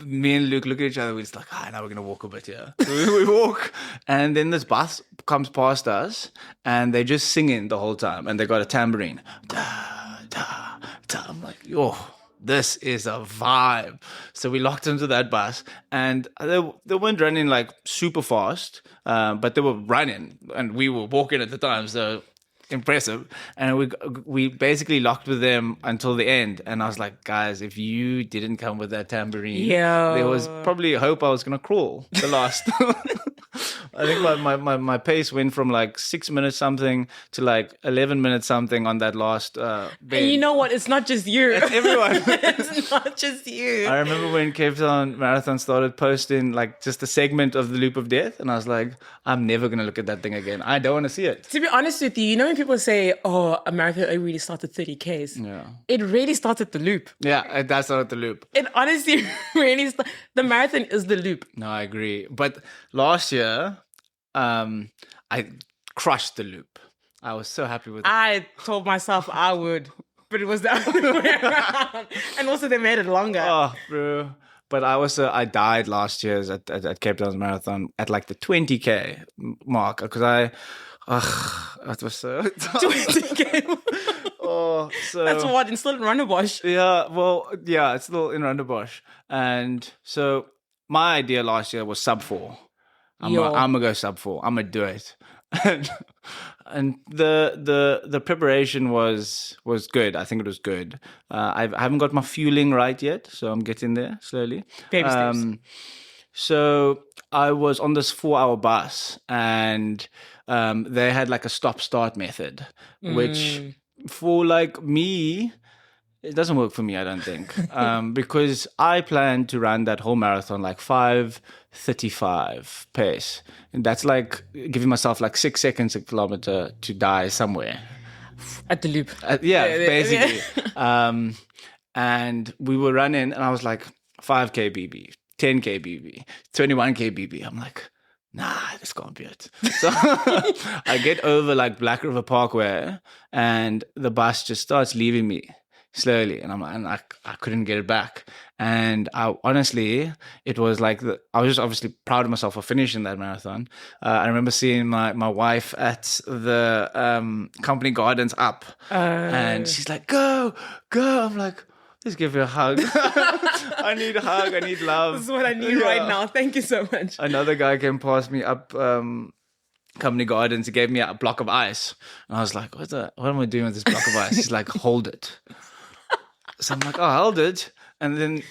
me and Luke look at each other. We're just like, now we're going to walk a bit here. So we walk. And then this bus comes past us. And they're just singing the whole time. And they got a tambourine. Da, da, da. I'm like, yo. This is a vibe. So we locked into that bus, and they weren't running like super fast, but they were running, and we were walking at the time. So impressive. And we basically locked with them until the end. And I was like, guys, if you didn't come with that tambourine, there was probably a hope I was gonna crawl the last. I think my pace went from like 6 minutes something to like 11 minutes something on that last bend. And you know what? It's not just you. It's everyone. It's not just you. I remember when Cape Town Marathon started posting like just a segment of the Loop of Death, and I was like, I'm never going to look at that thing again. I don't want to see it. To be honest with you, you know when people say, oh, a marathon only really started 30Ks? Yeah. It really started the Loop. Yeah, that's not the Loop. It honestly really the marathon is the Loop. No, I agree. But last year, I crushed the Loop. I was so happy with it. I told myself I would, but it was the other way around. And also they made it longer. Oh, bro. But I died last year at Cape Town Marathon at like the 20K mark because that was so 20K. Oh, so that's what it's still in Rondebosch. Yeah, well, yeah, it's still in Rondebosch. And so my idea last year was sub 4. I'm gonna go sub 4. I'm gonna do it. And the preparation was good. I think it was good. I haven't got my fueling right yet, so I'm getting there slowly. Baby steps. So I was on this 4-hour bus, and they had like a stop-start method, which for like me, it doesn't work for me, I don't think, because I plan to run that whole marathon like 5:35 pace, and that's like giving myself like 6 seconds a kilometer to die somewhere at the Loop. Basically. And we were running, and I was like 5K BB, 10K BB, 21K BB. I'm like, nah, this can't be it. So I get over like Black River Parkway, and the bus just starts leaving me. slowly, and I couldn't get it back. And I honestly, it was like I was just obviously proud of myself for finishing that marathon. I remember seeing my wife at the company gardens up, and she's like, "Go, go!" I'm like, "Just give her a hug." I need a hug. I need love. This is what I need right now. Thank you so much. Another guy came past me up company gardens. He gave me a block of ice, and I was like, "What am I doing with this block of ice?" He's like, "Hold it." So I'm like, "Oh, I held it," and then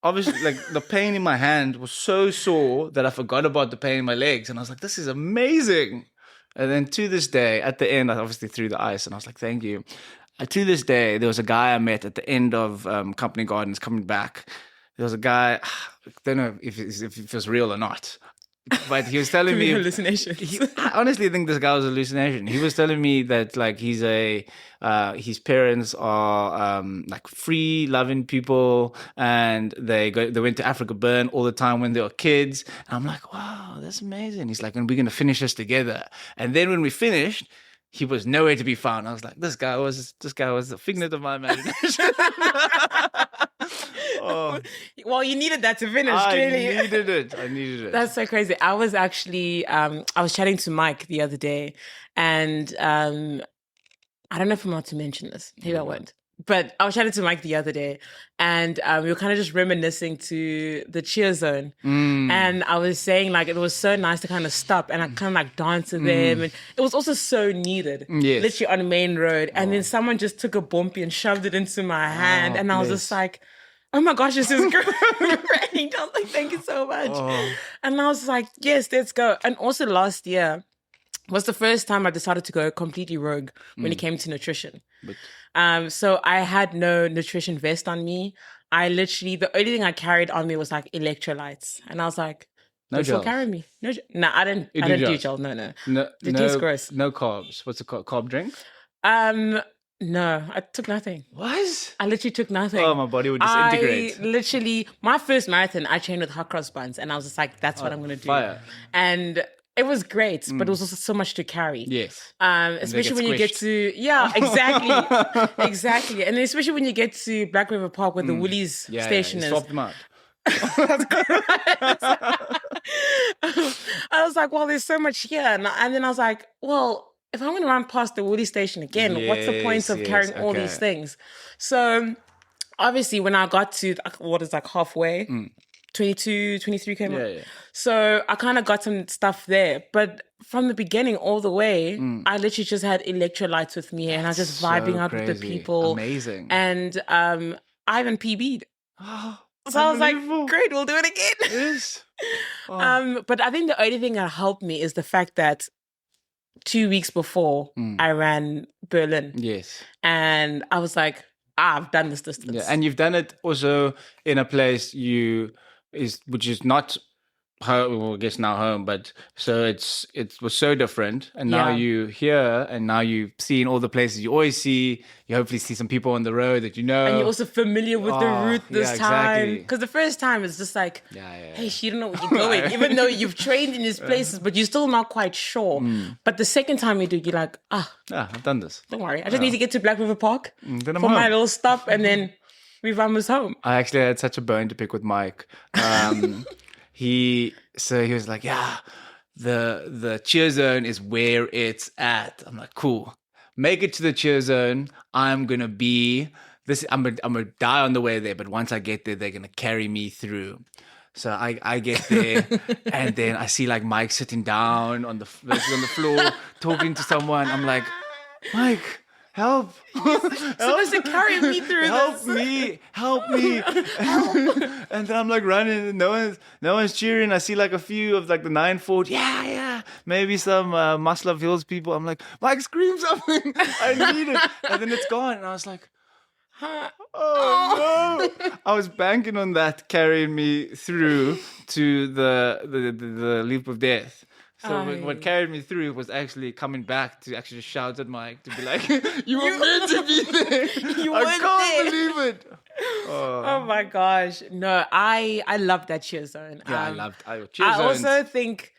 obviously, like, the pain in my hand was so sore that I forgot about the pain in my legs, and I was like, "This is amazing." And then to this day, at the end, I obviously threw the ice, and I was like, "Thank you." To this day, there was a guy I met at the end of company gardens coming back. There was a guy, I don't know if it was real or not, but he was telling me hallucinations. I honestly think this guy was a hallucination. He was telling me that like his parents are like free loving people, and they went to Africa Burn all the time when they were kids. And I'm like, wow, that's amazing. He's like, and we're gonna finish this together. And then when we finished, he was nowhere to be found. I was like, this guy was a figment of my imagination. Oh. Well, you needed that to finish, clearly. I needed it. That's so crazy. I was actually, I was chatting to Mike the other day, and I don't know if I'm allowed to mention this. Maybe I won't. But I was chatting to Mike the other day, and we were kind of just reminiscing to the cheer zone. And I was saying, like, it was so nice to kind of stop and I kind of like dance to them. And it was also so needed, literally on the main road. And then someone just took a bumpy and shoved it into my hand. And I was just like, oh my gosh, this is great. I was like, thank you so much. And I was like, yes, let's go. And also last year was the first time I decided to go completely rogue when it came to nutrition. So I had no nutrition vest on me. I literally, the only thing I carried on me was like electrolytes. And I was like, no gel. Carry me. No, I didn't do gel. No. The taste gross. No carbs. What's a carb drink? No, I took nothing. What? I literally took nothing. Oh, my body would disintegrate. My first marathon, I trained with hot cross buns, and I was just like, that's what I'm going to do. Fire. And it was great, but it was also so much to carry. Yes. Especially when you get to, exactly. Exactly. And especially when you get to Black River Park where the Woolies station is. Swap them out. That's correct. I was like, well, there's so much here. And then I was like, well, if I'm going to run past the Woody station again, what's the point of carrying all these things? So obviously when I got to, what is like halfway, 22, 23 came up. So I kind of got some stuff there. But from the beginning all the way, I literally just had electrolytes with me and I was just vibing out with the people. Amazing. And I even PB'd. So I was like, great, we'll do it again. Yes. But I think the only thing that helped me is the fact that 2 weeks before I ran Berlin. Yes. And I was like, I've done this distance. Yeah, and you've done it also in a place which is not home, well, I guess now home, but so it was so different. And now you here, and now you've seen all the places you always see. You hopefully see some people on the road that you know. And you're also familiar with the route this time. Because the first time it's just like, hey, you don't know where you're going. Even though you've trained in these places, but you're still not quite sure. But the second time you do, you're like, I've done this. Don't worry. I just need to get to Black River Park then I'm for home. my little stop, and then we run us home. I actually had such a bone to pick with Mike. He was like, the cheer zone is where it's at. I'm like, cool. Make it to the cheer zone. I'm gonna be this. I'm gonna die on the way there, but once I get there, they're gonna carry me through. So I get there, and then I see like Mike sitting down on the floor talking to someone. I'm like, Mike, help! Supposed to carry me through this. Help me! And then I'm like running, and no one's cheering. I see like a few of like the 9-4, maybe some Muscle of Hills people. I'm like, Mike, scream something! I need it. And then it's gone, and I was like, oh no! I was banking on that carrying me through to the leap of death. So what carried me through was actually coming back to actually shout at Mike to be like, you were meant to be there. I can't believe it. Oh my gosh. No, I love that cheer zone. Yeah, I loved cheer zones. I also think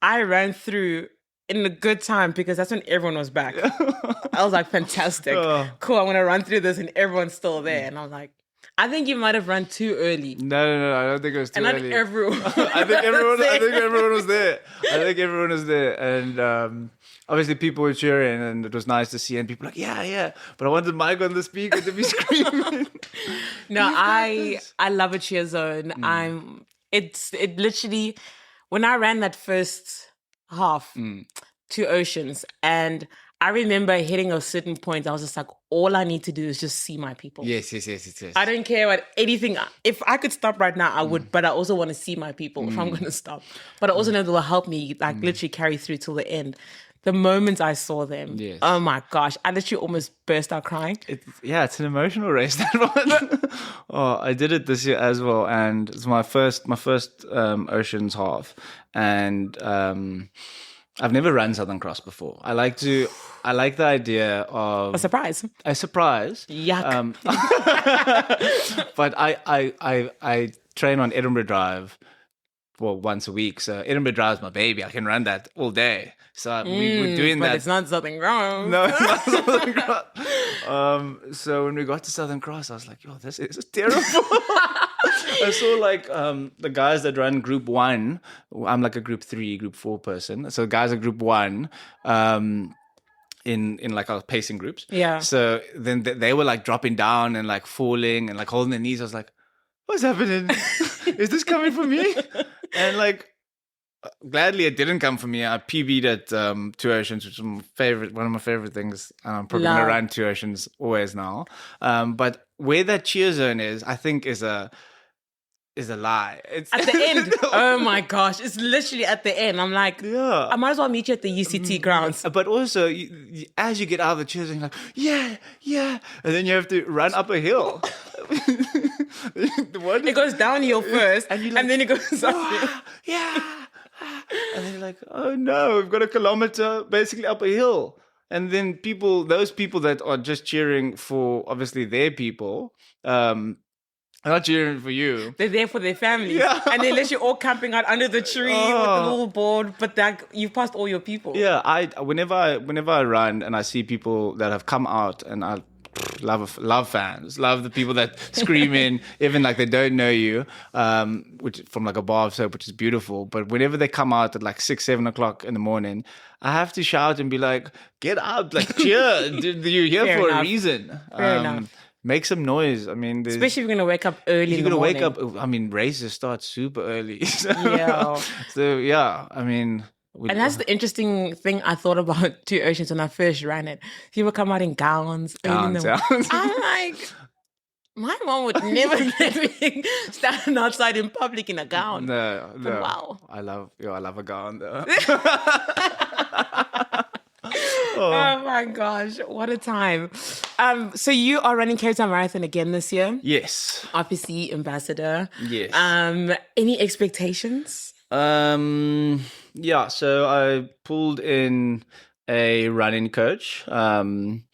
I ran through in a good time because that's when everyone was back. I was like, fantastic. Cool, I'm going to run through this and everyone's still there. And I was like, I think you might have run too early. No, I don't think it was too early. And not everyone. I think everyone was there. And obviously people were cheering and it was nice to see. And people were like, yeah. But I wanted Mike on the speaker to be screaming. No, I love a cheer zone. It literally, when I ran that first half to Oceans, and I remember hitting a certain point, I was just like, all I need to do is just see my people. Yes. I don't care what anything. If I could stop right now, I would, but I also want to see my people if I'm going to stop. But I also know that will help me like literally carry through till the end. The moments I saw them, oh my gosh, I literally almost burst out crying. It's an emotional race, that one. I did it this year as well, and it's my first Oceans half, and I've never run Southern Cross before. I like the idea of A surprise. Yuck. But I train on Edinburgh Drive. Well, once a week. So Edinburgh Drive's my baby. I can run that all day. So we were doing that. But it's not Southern Cross. No, it's not Southern Cross. So when we got to Southern Cross, I was like, yo, this is terrible. I saw like the guys that run Group 1. I'm like a Group 3, Group 4 person. So guys at Group 1 in like our pacing groups. Yeah. So then they were like dropping down and like falling and like holding their knees. I was like, what's happening? Is this coming from me? And like, gladly it didn't come from me. I PB'd at Two Oceans, which is one of my favorite things. And I'm probably going to run Two Oceans always now. But where that cheer zone is, I think is a lie. It's at the end. Oh my gosh. It's literally at the end. I'm like, I might as well meet you at the UCT grounds. But also, as you get out of the cheer zone, you're like, yeah. And then you have to run up a hill. It goes downhill first, and then it goes uphill. Yeah. And then you're like, oh no, we've got a kilometer basically up a hill. And then those people that are just cheering for obviously their people, I'm not cheering for you. They're there for their families. Yeah. And they let you all camping out under the tree with the little board, but you've passed all your people. Yeah, whenever I run and I see people that have come out, and I love fans, love the people that scream in, even like they don't know you, which from like a bar of soap, which is beautiful. But whenever they come out at like 6-7 o'clock in the morning, I have to shout and be like, get out, like cheer. You're here Fair for enough. a reason. Fair enough. Make some noise. I mean, especially if you're going to wake up early in the morning. You're going to wake up. I mean, races start super early. So yeah, I mean. And that's the interesting thing I thought about Two Oceans when I first ran it. People come out in gowns. I'm like, my mom would never let me stand outside in public in a gown. No. But wow. I love a gown though. Oh my gosh, what a time. So you are running Cape Town Marathon again this year? Yes. RPC ambassador. Yes. Any expectations? Yeah, so I pulled in a running coach. I'm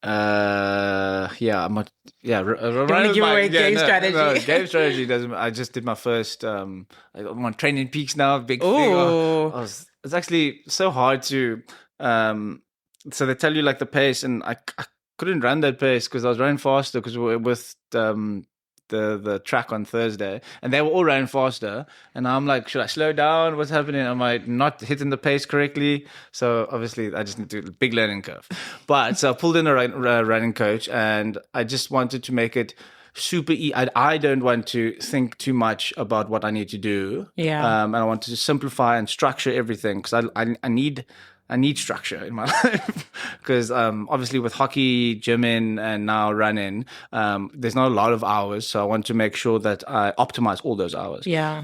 not. Yeah, don't want to give away game strategy. No, game strategy doesn't. I just did my first. I'm on Training Peaks now. Big thing. It's actually so hard to. So they tell you like the pace, and I couldn't run that pace because I was running faster because we were with the track on Thursday, and they were all running faster, and I'm like, should I slow down? What's happening? Am I not hitting the pace correctly? So obviously I just need to do a big learning curve. But so I pulled in a running coach, and I just wanted to make it super easy. I don't want to think too much about what I need to do. And I want to simplify and structure everything because I need structure in my life because obviously with hockey, gymming, and now running, there's not a lot of hours. So I want to make sure that I optimize all those hours. Yeah.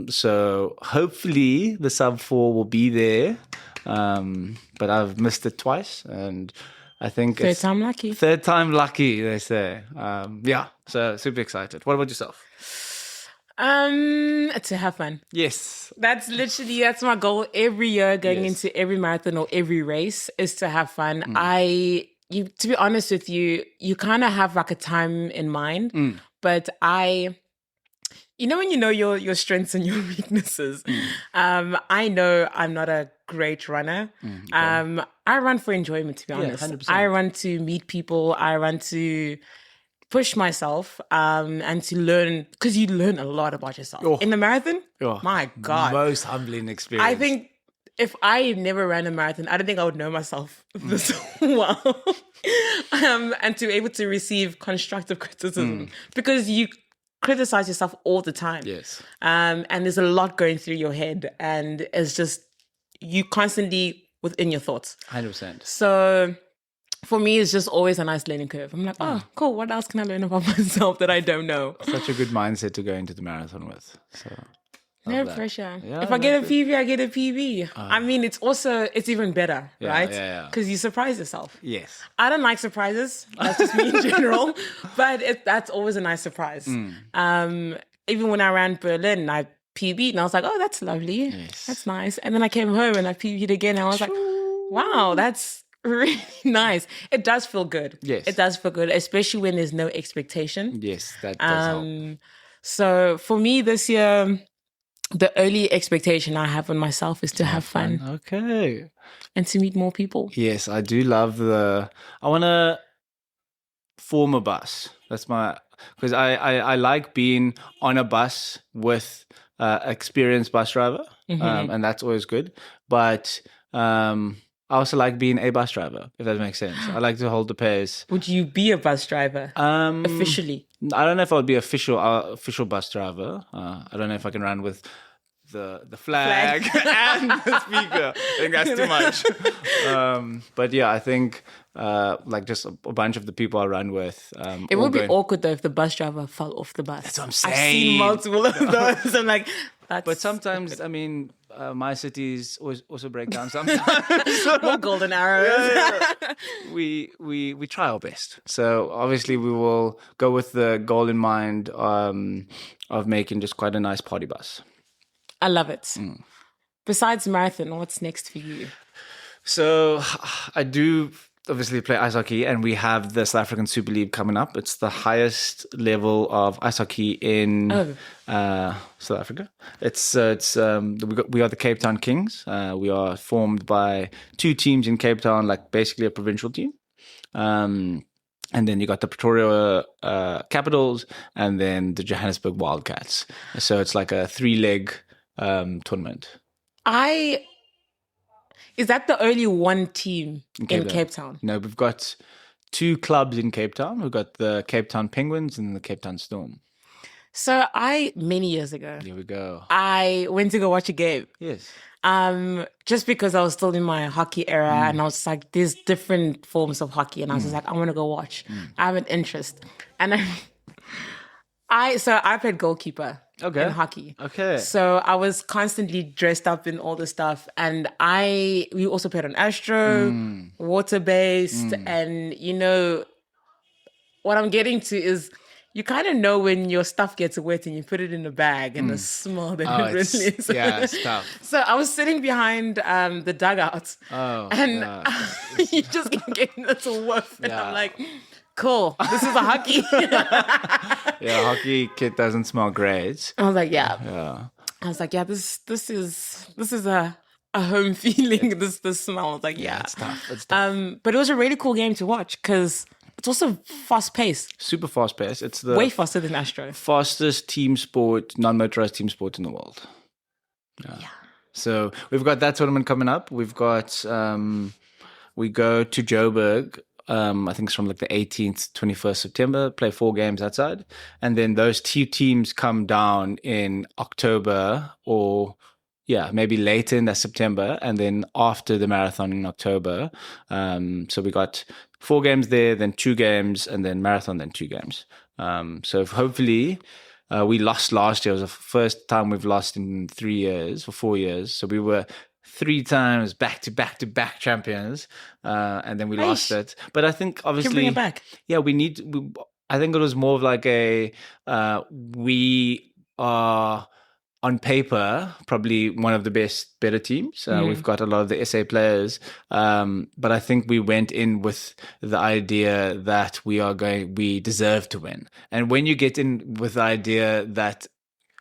So hopefully the sub 4 will be there. But I've missed it twice, and I think third time lucky. Third time lucky, they say. So super excited. What about yourself? To have fun. Yes. That's my goal every year going into every marathon or every race is to have fun. To be honest with you, you kind of have like a time in mind, but when you know your strengths and your weaknesses, I know I'm not a great runner. I run for enjoyment, to be honest. 100%. I run to meet people. I run to push myself and to learn, because you learn a lot about yourself. In the marathon, my God. Most humbling experience. I think if I never ran a marathon, I don't think I would know myself this well. And to be able to receive constructive criticism, because you criticize yourself all the time. Yes. And there's a lot going through your head, and it's just, you constantly within your thoughts. 100%. So for me, it's just always a nice learning curve. I'm like, oh, cool. What else can I learn about myself that I don't know? Such a good mindset to go into the marathon with. So no pressure. Yeah, if I get a PB, I get a PB. I mean, it's even better, right? Yeah. Because you surprise yourself. Yes. I don't like surprises. That's just me in general. But that's always a nice surprise. Even when I ran Berlin, I PB'd and I was like, oh, that's lovely. Yes. That's nice. And then I came home and I PB'd again and I was like, wow, that's really nice. It does feel good. Yes. It does feel good, especially when there's no expectation. Yes, that does help. So for me this year, the only expectation I have on myself is to have fun. Okay. And to meet more people. Yes, I do love I want to form a bus. That's because I like being on a bus with experienced bus driver, and that's always good. But I also like being a bus driver, if that makes sense. I like to hold the pace. Would you be a bus driver officially? I don't know if I would be official bus driver. I don't know if I can run with the flag and the speaker. I think that's too much. But yeah, I think like just a bunch of the people I run with. It would be awkward though if the bus driver fell off the bus. That's what I'm saying. I've seen multiple of those. I'm like, but sometimes, I mean, my cities also break down sometimes. More golden arrows. We try our best. So obviously we will go with the goal in mind of making just quite a nice party bus. I love it. Besides marathon, what's next for you? So I do obviously play ice hockey, and we have the South African Super League coming up. It's the highest level of ice hockey in South Africa. We are the Cape Town Kings. We are formed by two teams in Cape Town, like basically a provincial team. And then you got the Pretoria Capitals, and then the Johannesburg Wildcats. So it's like a 3-leg tournament. Is that the only one team in Cape Town? No, we've got 2 clubs in Cape Town. We've got the Cape Town Penguins and the Cape Town Storm. So many years ago, here we go, I went to go watch a game. Yes. Just because I was still in my hockey era and I was just like, there's different forms of hockey. And I was just like, I want to go watch. I have an interest. And I played goalkeeper in hockey. Okay. So I was constantly dressed up in all the stuff. And we also played on Astro, water-based. And, what I'm getting to is you kind of know when your stuff gets wet and you put it in a bag and the smell that it releases. Yeah, it's tough. So I was sitting behind the dugout and you just get this whiff. And I'm like, cool, this is a hockey. Yeah, hockey kit doesn't smell great. I was like, yeah. I was like, yeah, this is a home feeling. This smell. I was like, yeah. It's tough. But it was a really cool game to watch because it's also fast paced. Super fast paced. It's the way faster than Astro. Fastest team sport, non-motorized team sport in the world. Yeah. So we've got that tournament coming up. We've got we go to Joburg. I think it's from like the 18th, 21st September, play 4 games outside. And then those 2 teams come down in October maybe later in that September. And then after the marathon in October. So we got 4 games there, then 2 games, and then marathon, then 2 games. So hopefully we lost last year. It was the first time we've lost in 3 years or 4 years. So we were 3 times back-to-back champions, and then we lost it. But I think obviously, can bring it back. Yeah, I think it was more of like we are on paper probably one of the better teams. We've got a lot of the SA players, but I think we went in with the idea that we deserve to win. And when you get in with the idea that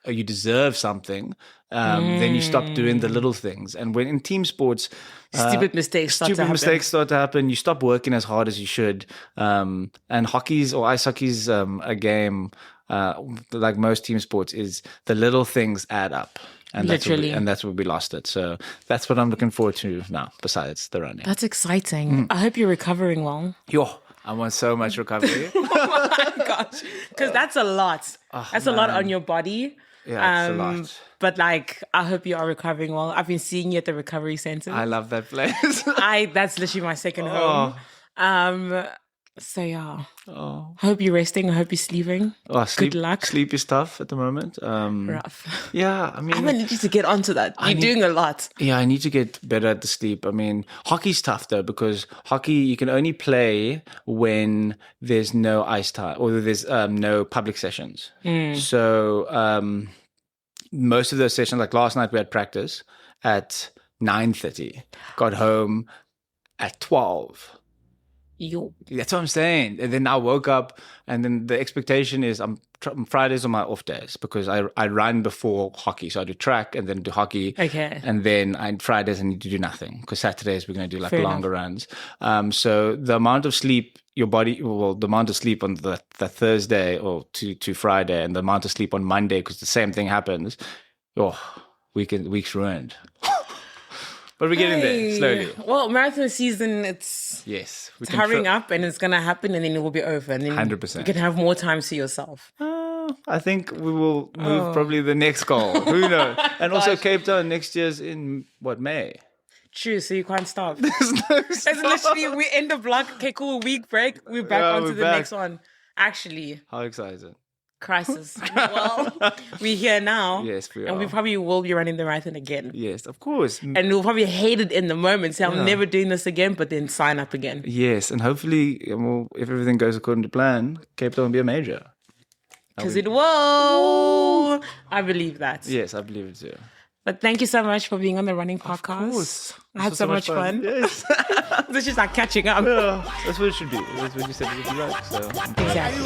you deserve something, then you stop doing the little things. And when in team sports, Stupid mistakes start to happen. mistakes start to happen. You stop working as hard as you should. And hockey's or ice hockey's a game, like most team sports, is the little things add up. And Literally. that's where we lost it. So that's what I'm looking forward to now, besides the running. That's exciting. I hope you're recovering well. Yo, I want so much recovery. Oh my gosh. Because that's a lot. That's a lot on your body. Yeah, it's a lot. But like, I hope you are recovering well. I've been seeing you at the recovery center. I love that place. That's literally my second home. So yeah. I hope you're resting. I hope you're sleeping. Good luck. Sleep is tough at the moment. Rough. Yeah, I mean, I'm gonna need you to get onto that. You're doing a lot. Yeah, I need to get better at the sleep. I mean, hockey's tough though, because hockey you can only play when there's no ice time or there's no public sessions. So most of those sessions, like last night we had practice at 9:30, got home at 12. That's what I'm saying. And then I woke up, and then the expectation is Fridays are my off days because I run before hockey. So I do track and then do hockey. Okay. And then Fridays I need to do nothing because Saturdays we're going to do like longer runs. So the amount of sleep the amount of sleep on the Thursday or to Friday, and the amount of sleep on Monday, because the same thing happens. Week's ruined. But we're getting there slowly. Well, marathon season, it's hurrying up, and it's going to happen, and then it will be over. And then 100%. You can have more time to yourself. I think we will move probably the next goal. Who knows? And also Cape Town next year's in, May? True, so you can't stop. There's no stop. It's literally, we end the block. Okay, cool, week break. We're back onto the next one. Actually. How exciting. Crisis. Well, we're here now. Yes, we are. And we probably will be running the marathon again. Yes, of course. And we'll probably hate it in the moment. Say, I'm never doing this again, but then sign up again. Yes, and hopefully, if everything goes according to plan, Cape Town will be a major. Because it will. I believe that. Yes, I believe it too. But thank you so much for being on the running podcast. Of course. I had so much fun. Yes. It's just like catching up. Yeah, that's what it should be. That's what you said it would be like. So Exactly.